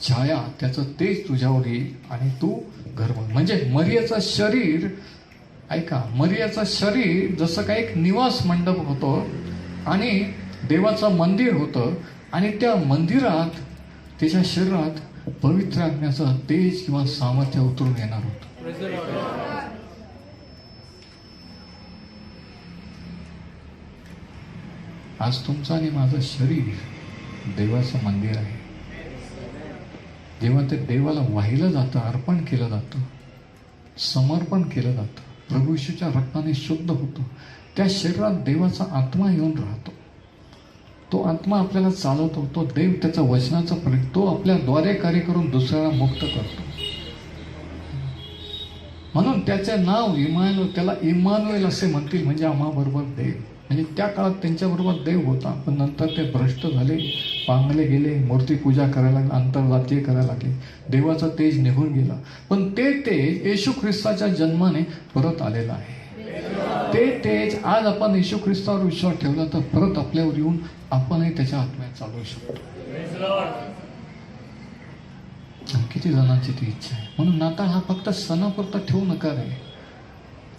छाया, त्याचं तेज तुझ्यावर येईल आणि तू गर्भ. म्हणजे मरियाचं शरीर, ऐका, मरियाचं शरीर जसं काही एक निवास मंडप होतं आणि देवाचं मंदिर होतं आणि त्या मंदिरात त्याच्या शरीरात पवित्र आत्म्याचं तेज किंवा सामर्थ्य उतरून येणार होतं. आज तुमचं आणि माझं शरीर देवाचं मंदिर आहे. जेव्हा ते देवाला वाहिलं जातं, अर्पण केलं जातं, समर्पण केलं जातं, प्रभू येशूच्या रक्ताने शुद्ध होतं, त्या शरीरात देवाचा आत्मा येऊन राहतो. तो आत्मा आपल्याला चालवतो. तो देव त्याचा वचनाचा प्रयोग, तो आपल्याद्वारे कार्य करून दुसऱ्याला मुक्त करतो. म्हणून त्याचे नाव इमानुएल, त्याला इमानुएल असे म्हणतील, म्हणजे आम्हाबरोबर देव. म्हणजे त्या काळात त्यांच्याबरोबर देव होता, पण नंतर ते भ्रष्ट झाले, पांगले गेले, मूर्तीपूजा करायला लागले, आंतरजातीय करायला लागले, देवाचा तेज निघून गेला. पण ते तेज येशू ख्रिस्ताच्या जन्माने परत आलेलं आहे. ते तेज आज आपण येशू ख्रिस्तावर विश्वास ठेवला तर परत आपल्यावर येऊन आपणही त्याच्या आत्म्यात चालवू शकतो. किती जणांची ती इच्छा आहे. म्हणून नाताळ हा फक्त सणापुरता ठेवू नका रे.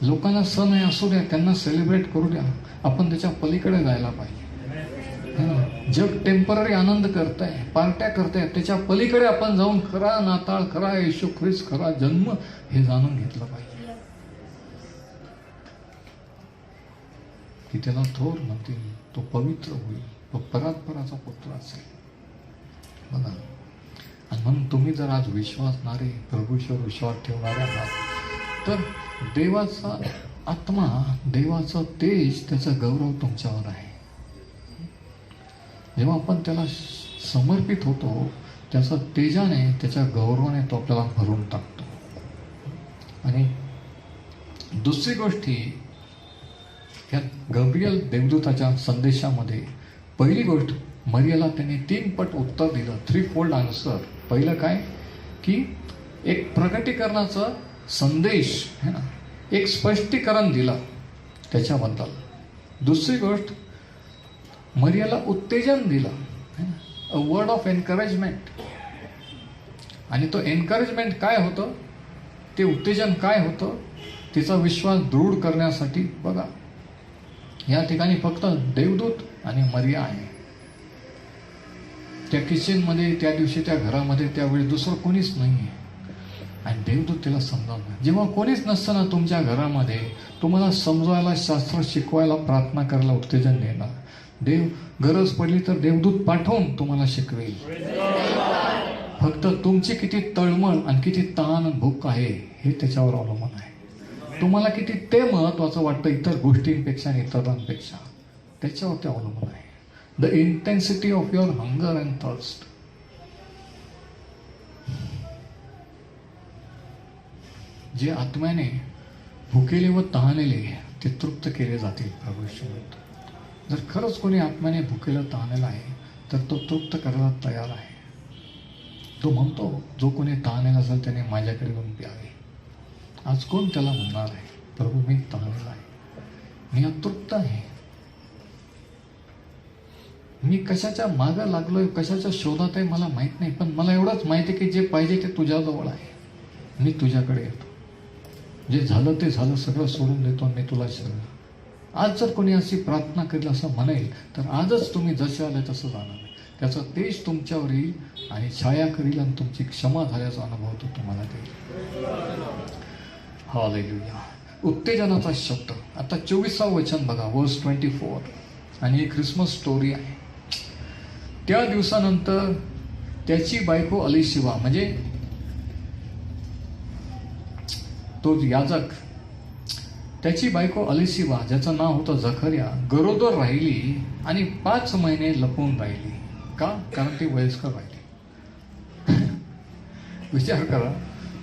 लोकांना सण आहे, असू द्या, त्यांना सेलिब्रेट करू द्या. आपण त्याच्या पलीकडे जायला पाहिजे. जग टेम्पररी आनंद करताय, पार्ट्या करताय, त्याच्या पलीकडे आपण जाऊन खरा नाताळ, खरा येशू ख्रिस्त, खरा जन्म हे जाणून घेतलं पाहिजे. की त्याला थोर म्हणतील, तो पवित्र होईल, तो परात्पराचा पुत्र असेल. बघा, आणि म्हणून तुम्ही जर आज विश्वासणारे, प्रभूश्वर विश्वास ठेवणारे आहात तर देवाचा आत्मा, देवाचं तेज, त्याचा गौरव तुमच्यावर आहे. जेव्हा आपण त्याला समर्पित होतो, त्याचा तेजाने, त्याच्या गौरवाने तो आपल्याला भरून टाकतो. आणि दुसरी गोष्ट ही, या गब्रियल देवदूताच्या संदेशामध्ये पहिली गोष्ट, मरियाला त्यांनी 3 पट उत्तर दिलं, 3-fold आन्सर. पहिलं काय की एक प्रकटीकरणाचा संदेश है ना, एक स्पष्टीकरण दिलं त्याच्याबद्दल. दुसरी गोष्ट, मरियाला उत्तेजन दिलं, अ वर्ड ऑफ एनकरेजमेंट. आणि तो एनकरेजमेंट काय होतं, ते उत्तेजन काय होतं, तिचा विश्वास दृढ करण्यासाठी. बघा, या ठिकाणी फक्त देवदूत आणि मरिया आहे. त्या किचनमध्ये, त्या दिवशी त्या घरामध्ये त्यावेळी दुसरं कोणीच नाही आहे. आणि देवदूत तिला समजावणार. जेव्हा कोणीच नसतं ना तुमच्या घरामध्ये, तुम्हाला समजवायला, शास्त्र शिकवायला, प्रार्थना करायला उत्तेजन देणार. देव गरज पडली तर देवदूत पाठवून तुम्हाला शिकवेल. फक्त तुमची किती तळमळ आणि किती ताण भूक आहे हे त्याच्यावर अवलंबून आहे. तुम्हाला किती ते महत्वाचं वाटतं इतर गोष्टींपेक्षा आणि इतरांपेक्षा, त्याच्यावर ते अवलंबून आहे. The intensity of your hunger and thirst. जे आत्म्याने भुकेले व तहानलेले ते तृप्त केले जातील, प्रभू येशू म्हणतो. जर खरंच कोणी आत्म्याने भुकेला तहानलेला आहे तर तो तृप्त करायला तयार आहे. तो म्हणतो, जो कोणी तहानलेला असेल त्याने माझ्याकडे येऊन प्यावे. आज कोण त्याला म्हणणार आहे, प्रभू मी तहानलेला आहे, मी अतृप्त आहे, मी कशाच्या मागं लागलोय, कशाच्या शोधात आहे मला माहित नाही, पण मला एवढंच माहिती आहे की जे पाहिजे ते तुझ्याजवळ आहे. मी तुझ्याकडे येतो, जे झालं ते झालं, सगळं सोडून देतो, मी तुला शरण. आज जर कोणी अशी प्रार्थना करेल असं म्हणेल तर आजच तुम्ही जसे आले तसं जाणार नाही. त्याचा तेज तुमच्यावर येईल आणि छाया करील आणि तुमची क्षमा झाल्याचा अनुभव तो तुम्हाला देईल. हालेलुया. उत्तेजनाचा शब्द. आता 24वा वचन बघा, वर्स 24. आणि ही ख्रिसमस स्टोरी आहे. त्या दिवसानंतर त्याची बायको अलिशिबा, म्हणजे तो याजक, त्याची बायको अलिशिबा, ज्याचं नाव होतं जखर्या, गरोदर राहिली आणि 5 महिने लपून राहिली. का? कारण ती वयस्कर राहिली. विचार करा,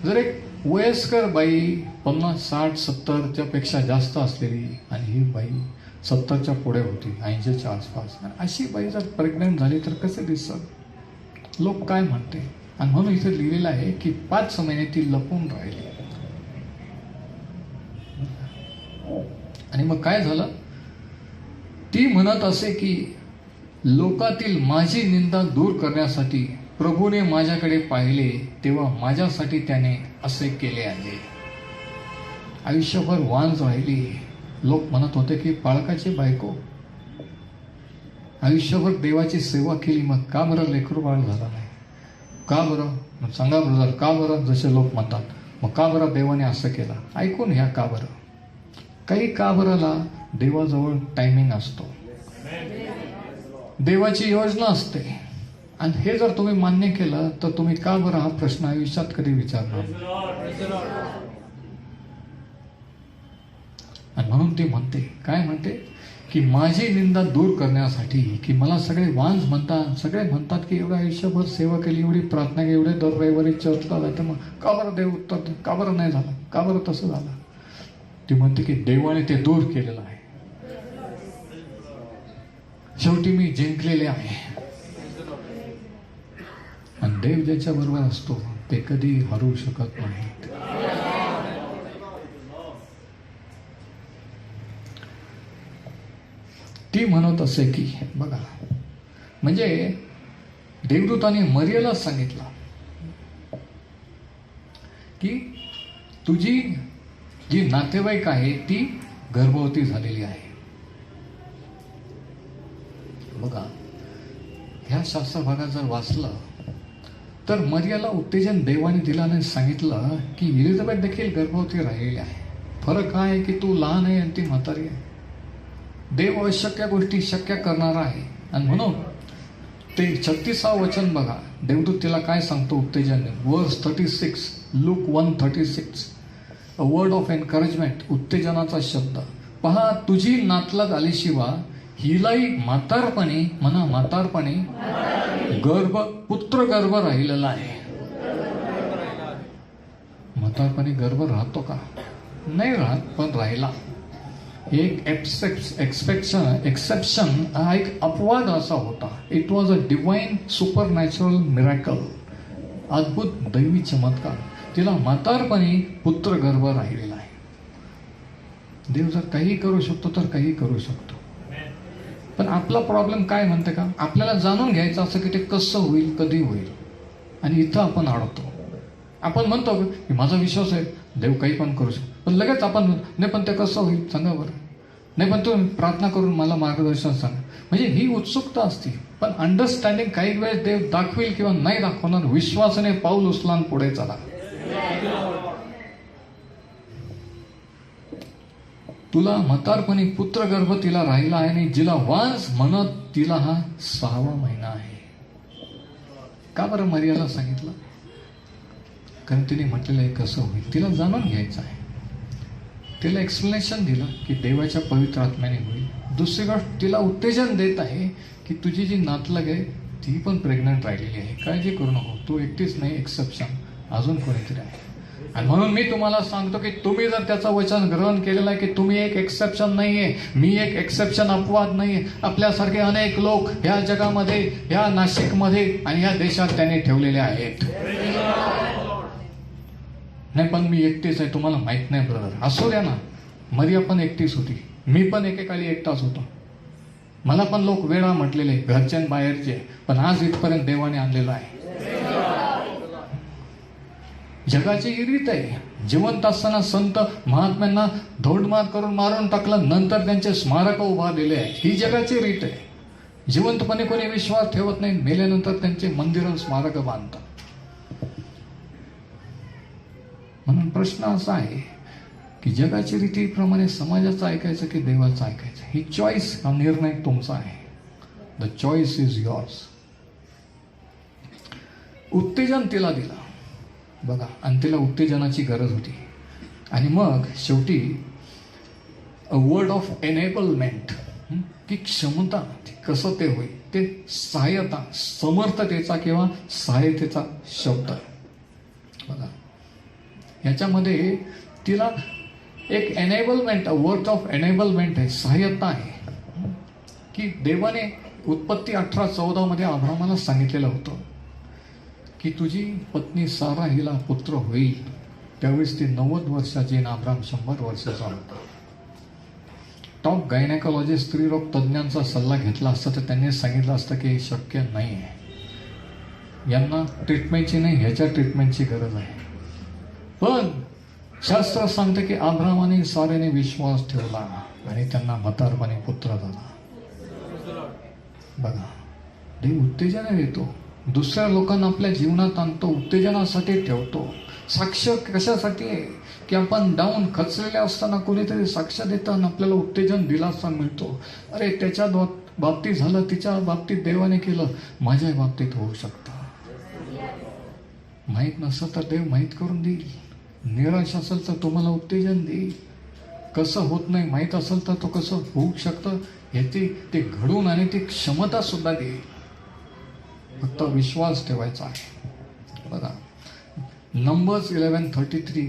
जर एक वयस्कर बाई 50-60-70च्या पेक्षा जास्त असलेली आणि ही बाई 70च्या पुढे होती, 80च्या आसपास, अशी बाई जर प्रेग्नंट झाली तर कसं दिसत, लोक काय म्हणते. आणि म्हणून इथे लिहिलेलं आहे की 5 महिने ती लपून राहिली. आणि मग काय झालं? ती म्हणत असे की लोकातील माझी निंदा दूर करण्यासाठी प्रभूने माझ्याकडे पाहिले, तेव्हा माझ्यासाठी त्याने असे केले आहे. आयुष्यभर वांज राहिली. लोक म्हणत होते की पाळकाची बायको. आयुष्यभर देवाची सेवा केली, मग का बरं लेकरू बाळ झाला नाही? का बरं? मग सांगा ब्रदर, का बरं? जसे लोक म्हणतात, मग का बरं देवाने असं केलं? ऐकून घ्या का बरं. काही का बरंला देवाजवळ टायमिंग असतो, देवाची योजना असते. आणि हे जर तुम्ही मान्य केलं तर तुम्ही का बरं हा प्रश्न आयुष्यात कधी विचारणार. आणि म्हणून ती म्हणते, काय म्हणते की माझी निंदा दूर करण्यासाठी, की मला सगळे वांज म्हणतात, सगळे म्हणतात की एवढं आयुष्यभर सेवा केली, एवढी प्रार्थना केली, एवढे दर रविवारी चर्चला जायचं, मग का बरं देव उत्तर, का बरं नाही झालं, का बरं तसं झालं? ती म्हणते की देवाने ते दूर केलेलं आहे. शेवटी मी जिंकलेले आहे. आणि देव ज्याच्या बरोबर असतो ते कधी हरू शकत नाहीत. ती म्हणत असे की, बघा, म्हणजे देवदूताने मरियला सांगितलं की तुझी जी नातेवाईक आहे ती गर्भवती झालेली आहे. बघा, ह्या शास्त्र भागात जर वाचलं तर मरियाला उत्तेजन देवाने दिलं आणि सांगितलं की इलिझाबेथ देखील गर्भवती राहिलेली आहे. फरक काय आहे की तू लहान आहे आणि ती म्हातारी आहे. देव अशक्य गोष्टी शक्य करणारा आहे. आणि म्हणून ते 36व वचन बघा, देवदूत तिला काय सांगतो उत्तेजन, verse 36, Luke 1:36, a word of encouragement, उत्तेजनाचा शब्द. पहा, तुझी नातलग आल्याशिवाय हिलाही म्हातारपणी, म्हणा म्हातारपणी, पुत्र गर्भ राहिलेला आहे. म्हातारपणी गर्भ राहतो का? नाही राहत, पण राहिला. एक एक्सेप्शन हा एक अपवाद असा होता. It was a divine super natural miracle, अद्भुत दैवी चमत्कार. तिला म्हातारपणी पुत्र गर्भ राहिलेला आहे. देव जर काही करू शकतो तर काही करू शकतो. पण आपला प्रॉब्लेम काय म्हणते का, आपल्याला जाणून घ्यायचं असं की ते कसं होईल, कधी होईल. आणि इथं आपण अडवतो. आपण म्हणतो की माझा विश्वास आहे, देव काही पण करू शकतो. पण लगेच आपण नाही, पण ते कसं होईल सांगा बरं. नाही, पण तुम्ही प्रार्थना करून मला मार्गदर्शन सांगा. म्हणजे ही उत्सुकता असते. पण अंडरस्टँडिंग काही वेळेस देव दाखवेल किंवा नाही दाखवणार. विश्वासाने पाऊल उचला, पुढे चला. तुला म्हातारपणी पुत्रगर्भ तिला राहिला आहे आणि जिला वांस म्हणत तिला हा 6वा महिना आहे. का बरं मरियाला सांगितलं? कारण तिने म्हटलेलं आहे कसं होईल. तिला जाणून घ्यायचं आहे. तिला एक्सप्लेनेशन दिलं की देवाच्या पवित्र आत्म्याने होईल. दुसरी गोष्ट तिला उत्तेजन देत आहे की तुझी जी नातलग आहे ती पण प्रेग्नंट राहिलेली आहे, काळजी करू नको, तू एकटीच नाही, एक्सेप्शन अजून कोणीतरी आहे. आणि म्हणून मी तुम्हाला सांगतो की तुम्ही जर त्याचं वचन ग्रहण केलेलं आहे की तुम्ही एक एक्सेप्शन नाहीये, मी एक एक्सेप्शन, अपवाद नाहीये. आपल्यासारखे अनेक लोक ह्या जगामध्ये, ह्या नाशिकमध्ये आणि ह्या देशात त्यांनी ठेवलेले आहेत. नाही, पण मी एकटीच आहे, तुम्हाला माहित नाही ब्रदर. असू द्या ना, मरिया पण एकटीच होती, मी पण एकेकाळी एकटाच होतो. मला पण लोक वेळा म्हटलेले, घरच्या बाहेरचे. पण आज इथपर्यंत देवाने आणलेलं आहे. जगाची ही रीत आहे. जिवंत असताना संत महात्म्यांना धोंडमार करून मारून टाकलं, नंतर त्यांचे स्मारक उभारलेले आहेत. ही जगाची रीत आहे. जिवंतपणे कोणी विश्वास ठेवत नाही, मेल्यानंतर त्यांचे मंदिर स्मारक बांधतात. म्हणून प्रश्न असा आहे की जगाची रीतीप्रमाणे समाजाचं ऐकायचं की देवाचं ऐकायचं? ही चॉईस, हा निर्णय तुमचा आहे. The choice is yours. उत्तेजन तिला दिला बघा, आणि तिला उत्तेजनाची गरज होती. आणि मग शेवटी अ वर्ड ऑफ एनेबलमेंट, की क्षमता, कसं ते होईल, ते सहाय्यता, समर्थतेचा किंवा सहायतेचा शब्द बघा. याच्यामध्ये तिला एक एनेबलमेंट, वर्ड ऑफ एनेबलमेंट आहे, सहाय्यता आहे. की देवाने उत्पत्ती 18:14 मध्ये अब्रामाला सांगितलेलं होतं की तुझी पत्नी सारा हिला पुत्र होईल. त्यावेळेस ती 90 वर्षाची आणि अब्राम 100 वर्षाचा होता. टॉप गायनेकॉलॉजिस्ट स्त्रीरोग तज्ज्ञांचा सल्ला घेतला असता तर त्यांनी सांगितलं असतं की हे शक्य नाही आहे, यांना ट्रीटमेंटची नाही, ह्याच्या ट्रीटमेंटची गरज आहे. पण शास्त्र सांगतं की अब्रामाने साऱ्याने विश्वास ठेवला आणि त्यांना म्हातारपणी पुत्र झाला. बघा, देव उत्तेजना देतो, दुसऱ्या लोकांना आपल्या जीवनात आणतो, उत्तेजनासाठी ठेवतो. साक्ष कशासाठी आहे की आपण डाऊन खचलेले असताना कोणीतरी साक्ष देतं आणि आपल्याला उत्तेजन दिलासा मिळतो. अरे त्याच्या बाबतीत झालं, तिच्या बाबतीत देवाने केलं, माझ्या बाबतीत होऊ शकतं. माहीत नसतं तर देव माहीत करून देईल. निराश असेल तर तुम्हाला उत्तेजन देईल. कसं होत नाही माहीत असेल तर तो कसं होऊ शकतं याची ते घडून आणि ती क्षमता सुद्धा देईल. फक्त विश्वास ठेवायचा आहे. बघा, नंबर्स 11:33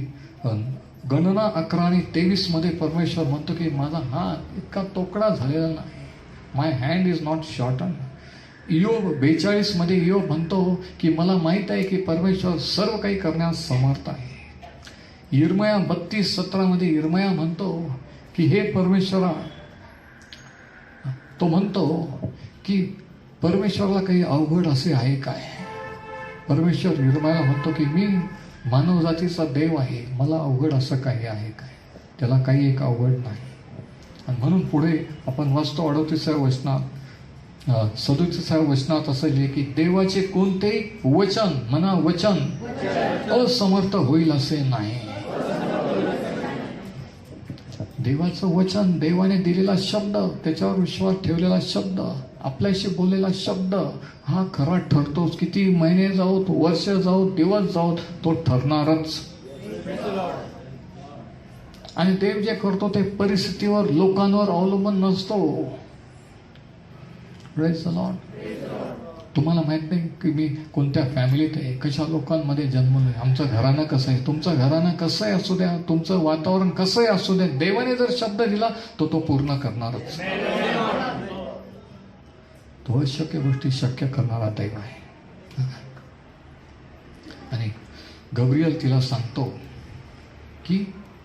गणना 11 आणि 23 मध्ये परमेश्वर म्हणतो की माझा हात इतका तोकडा झालेला नाही, माय हँड इज नॉट शॉर्टन. इयोब 42 मध्ये इयोब म्हणतो की मला माहीत आहे की परमेश्वर सर्व काही करण्यास समर्थ आहे. इर्मया 32:17 मध्ये इर्मया म्हणतो की हे परमेश्वरा, तो म्हणतो की परमेश्वराला काही अवघड असे आहे काय. परमेश्वर इर्मयाला म्हणतो की मी मानवजातीचा देव आहे, मला अवघड असं काही आहे काय, त्याला काही एक अवघड नाही. आणि म्हणून पुढे आपण वाचतो 38व्या वचनात 37व्या वचनात असं लिहिले की देवाचे कोणतेही वचन, म्हणा वचन, असमर्थ होईल असे नाही. देवाचं वचन, देवाने दिलेला शब्द, त्याच्यावर विश्वास ठेवलेला शब्द, आपल्याशी बोललेला शब्द हा खरा ठरतोच. किती महिने जाऊत, वर्ष जाऊत, दिवस जाऊत, तो ठरणारच. आणि देव जे करतो ते परिस्थितीवर, लोकांवर अवलंबून नसतो. Praise the Lord. तुम्हाला माहित नाही की मी कोणत्या फॅमिलीत आहे, कशा लोकांमध्ये जन्मलोय, आमचं घराणं कसं आहे, तुमचं घराणं कसंही असू द्या, तुमचं वातावरण कसंही असू द्या, देवाने जर शब्द दिला तो पूर्ण करणारच. तो अशक्य गोष्टी शक्य करणारा देव आहे. आणि गब्रियल तिला सांगतो की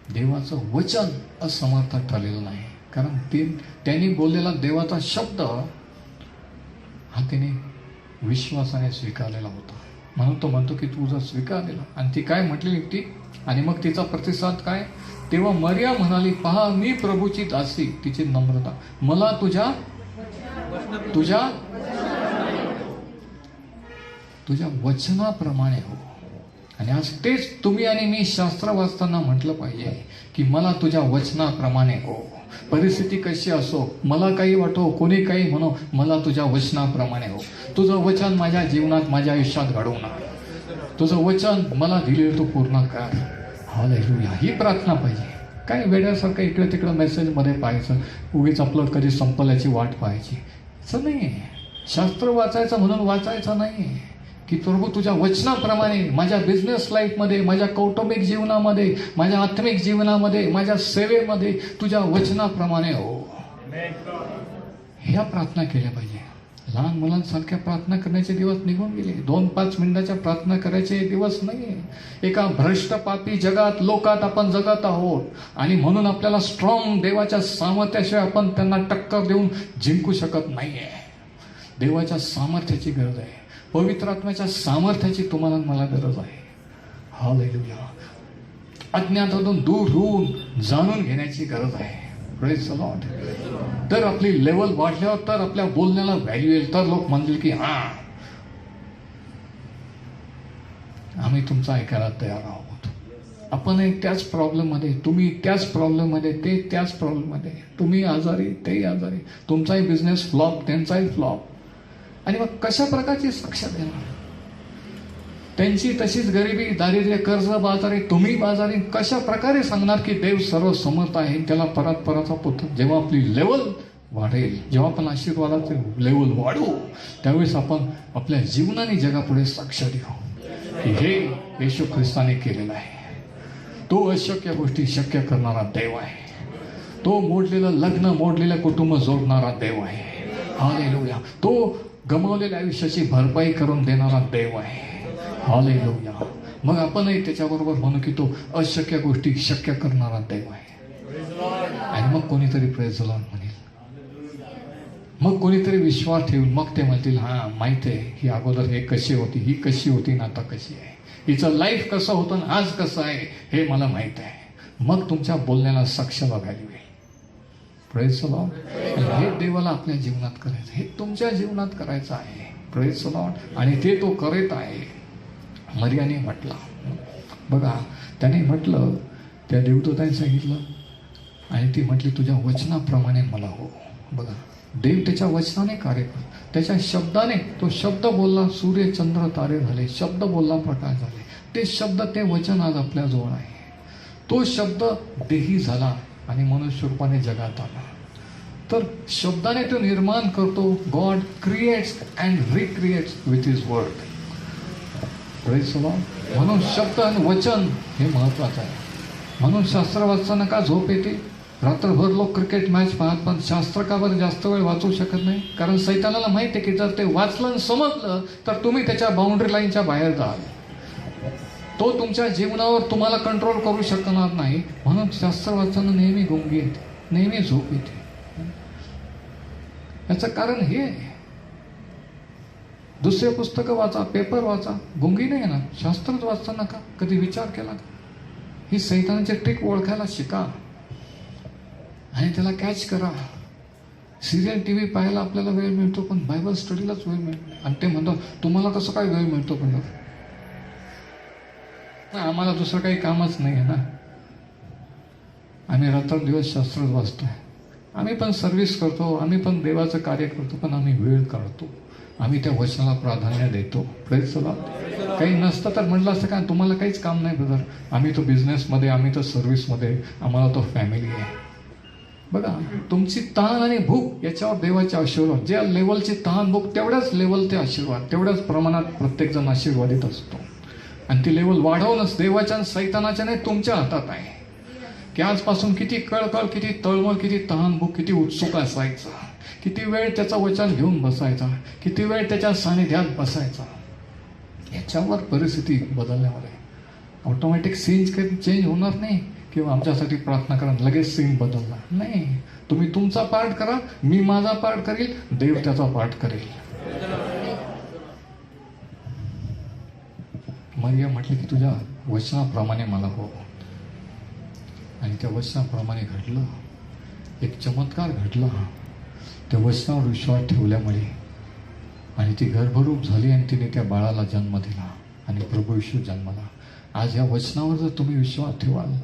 देवाचं वचन असमर्थ ठरलेलं नाही, कारण त्यांनी बोललेला देवाचा शब्द हा तिने विश्वासाने स्वीकारलेला होता. म्हणून तो म्हणतो की तू जर स्वीकारलेला. आणि ती काय म्हटली ती, आणि मग तिचा प्रतिसाद काय, तेव्हा मरिया म्हणाली, पहा मी प्रभूची दासी, तिची नम्रता, मला तुझ्या वचनाप्रमाणे हो. आणि आज तेच तुम्ही आणि मी शास्त्र वाचताना म्हटलं पाहिजे की मला तुझ्या वचनाप्रमाणे हो. परिस्थिती कशी असो, मला काही वाटो, कोणी काही म्हणो, मला तुझ्या वचनाप्रमाणे हो. तुझं वचन माझ्या जीवनात, माझ्या आयुष्यात घडवून आण. तुझं वचन मला दिले तू पूर्ण कर. हालेलुया. ही प्रार्थना पाहिजे. काय वेड्यासारखं इकडे तिकडे मेसेजमध्ये पाहायचं, उगीच आपलं कधी संपल्याची वाट पाहायची, असं नाही आहे. शास्त्र वाचायचं म्हणून वाचायचं नाही की प्रभू तुझ्या वचनाप्रमाणे माझ्या बिझनेस लाईफमध्ये, माझ्या कौटुंबिक जीवनामध्ये, माझ्या आत्मिक जीवनामध्ये, माझ्या सेवेमध्ये तुझ्या वचनाप्रमाणे हो. ह्या प्रार्थना केल्या पाहिजे. लहान मुलांसारख्या प्रार्थना करण्याचे दिवस निघून गेले. 2-5 मिनिटाच्या प्रार्थना करायचे दिवस नाही. एका भ्रष्ट पापी जगात, लोकात आपण जगत आहोत. आणि म्हणून आपल्याला स्ट्रॉंग देवाच्या सामर्थ्याशिवाय आपण त्यांना टक्कर देऊन जिंकू शकत नाहीये. देवाच्या सामर्थ्याची गरज आहे. पवित्र आत्म्याच्या सामर्थ्याची तुम्हाला मला गरज आहे. हालेलुया. अज्ञातातून दूर होऊन जाणून घेण्याची गरज आहे. Praise the Lord. तर आपली लेवल वाढल्यावर, तर आपल्या बोलण्याला व्हॅल्यू येईल, तर लोक म्हणतील की हा आम्ही तुमचं ऐकायला तयार आहोत. आपण त्याच प्रॉब्लेममध्ये, तुम्ही त्याच प्रॉब्लेममध्ये, ते त्याच प्रॉब्लेममध्ये, तुम्ही आजारी, तेही आजारी, तुमचाही बिझनेस फ्लॉप, त्यांचाही फ्लॉप. आणि मग कशा प्रकारची साक्ष देणार? त्यांची तशीच गरिबी, दारिद्र्य, कर्ज, बाजारी, तुम्ही बाजारी. कशा प्रकारे सांगणार की देव सर्व समर्थ आहे, त्याला परात्पराचा पुत्र? जेव्हा आपली लेवल वाढेल, जेव्हा आपण आशीर्वादाचे लेवल वाढवू, त्यावेळेस आपण आपल्या जीवनाने जगापुढे साक्ष देऊ की हे येशू ख्रिस्ताने केलेलं आहे. तो अशक्य गोष्टी शक्य करणारा देव आहे. तो मोडलेलं लग्न, मोडलेलं कुटुंब जोडणारा देव आहे. हालेलुया. तो गमावलेल्या आयुष्याची भरपाई करून देणारा देव आहे. हालेलुया. मग आपणही त्याच्याबरोबर म्हणू की तो अशक्य गोष्टी शक्य करणारा देव आहे. आणि मग कोणीतरी प्रेज द लॉर्ड म्हणेल, मग कोणीतरी विश्वास ठेवून मग ते म्हणतील हां माहीत आहे ही अगोदर हे कशी होती, ही कशी होती ना आता कशी आहे, हिचं लाईफ कसं होतं ना आज कसं आहे हे मला माहीत आहे. मग तुमच्या बोलण्याला साक्षाला व्हॅल्यू आहे. Praise the Lord. हे देवाला आपल्या जीवनात करायचं, हे तुमच्या जीवनात करायचं आहे. Praise the Lord. आणि ते तो करत आहे. मरियाने म्हटला बघा, त्याने म्हटलं, त्या देवदूताने सांगितलं आणि ती म्हटली तुझ्या वचनाप्रमाणे मला हो. बघा, देव त्याच्या वचनाने कार्य करतो, त्याच्या शब्दाने. तो शब्द बोलला सूर्य चंद्र तारे झाले, शब्द बोलला प्रकाश झाले. ते शब्द ते वचन आज आपल्याजवळ आहे. तो शब्द देही झाला आणि मनुष्य रूपाने जगात आला. तर शब्दाने तो निर्माण करतो. God creates and recreates with his word. Praise the Lord. म्हणून शब्द आणि वचन हे महत्वाचं आहे. म्हणून शास्त्र वाचताना का झोप येते? रात्रभर लोक क्रिकेट मॅच पाहत, पण शास्त्र का बरं जास्त वेळ वाचू शकत नाही? कारण सैतानाला माहिती आहे की जर ते वाचलं आणि समजलं तर तुम्ही त्याच्या बाउंड्री लाईनच्या बाहेर जाल. तो तुमच्या जीवनावर तुम्हाला कंट्रोल करू शकणार नाही. म्हणून शास्त्र वाचताना नेहमी गुंगी येते, नेहमी झोप येते. याचं कारण हे आहे. दुसरे पुस्तकं वाचा, पेपर वाचा, गुंगी नाही येणार. शास्त्रच वाचताना का कधी विचार केला का? ही सैतानाची ट्रिक ओळखायला शिका आणि त्याला कॅच करा. सिरियल टी व्ही पाहायला आपल्याला वेळ मिळतो, पण बायबल स्टडीलाच वेळ मिळतो. आणि ते म्हणतो तुम्हाला कसं काय वेळ मिळतो? पण आम्हाला दुसरं काही कामच नाही आहे ना. आम्ही रात्रंदिवस शास्त्रच वाचतोय, आम्ही पण सर्व्हिस करतो, आम्ही पण देवाचं कार्य करतो, पण आम्ही वेळ काढतो, आम्ही त्या वचनाला प्राधान्य देतो. Praise the Lord. काही नसतं तर म्हटलं असतं का तुम्हाला काहीच काम नाही ब्रदर, आम्ही तो बिझनेसमध्ये, आम्ही तर सर्व्हिसमध्ये, आम्हाला तो फॅमिली आहे. बघा, तुमची तहान आणि भूक याच्यावर देवाचे आशीर्वाद. ज्या लेवलची तहान भूक तेवढ्याच लेवल ते आशीर्वाद, तेवढ्याच प्रमाणात प्रत्येकजण आशीर्वादित असतो. आणि ती लेवल वाढवणंच देवाच्या सैतानाच्या नाही तुमच्या हातात आहे. की आजपासून किती कळकळ, किती तळमळ, किती तहान भूक, किती उत्सुक असायचा, किती वेळ त्याचं वचन घेऊन बसायचा, किती वेळ त्याच्या सानिध्यात बसायचा. याच्यावर परिस्थिती बदलण्यावर आहे. ऑटोमॅटिक सीन चेंज होणार नाही किंवा आमच्यासाठी प्रार्थना करा लगेच सीन बदलणार नाही. तुम्ही तुमचा पार्ट करा, मी माझा पार्ट करील, देव त्याचा पार्ट करेल. मरिया म्हटलं की तुझ्या वचनाप्रमाणे मला हो. आणि त्या वचनाप्रमाणे घडलं. एक चमत्कार घडला त्या वचनावर विश्वास ठेवल्यामुळे. आणि ती गर्भरूप झाली आणि तिने त्या बाळाला जन्म दिला आणि प्रभू येशू जन्मला. आज या वचनावर जर तुम्ही विश्वास ठेवाल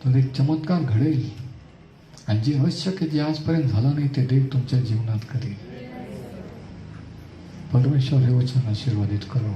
तर एक चमत्कार घडेल. आणि जे अशक्य, जे आजपर्यंत झालं नाही, ते देव तुमच्या जीवनात करेल. परमेश्वर हे वचन आशीर्वादित करो.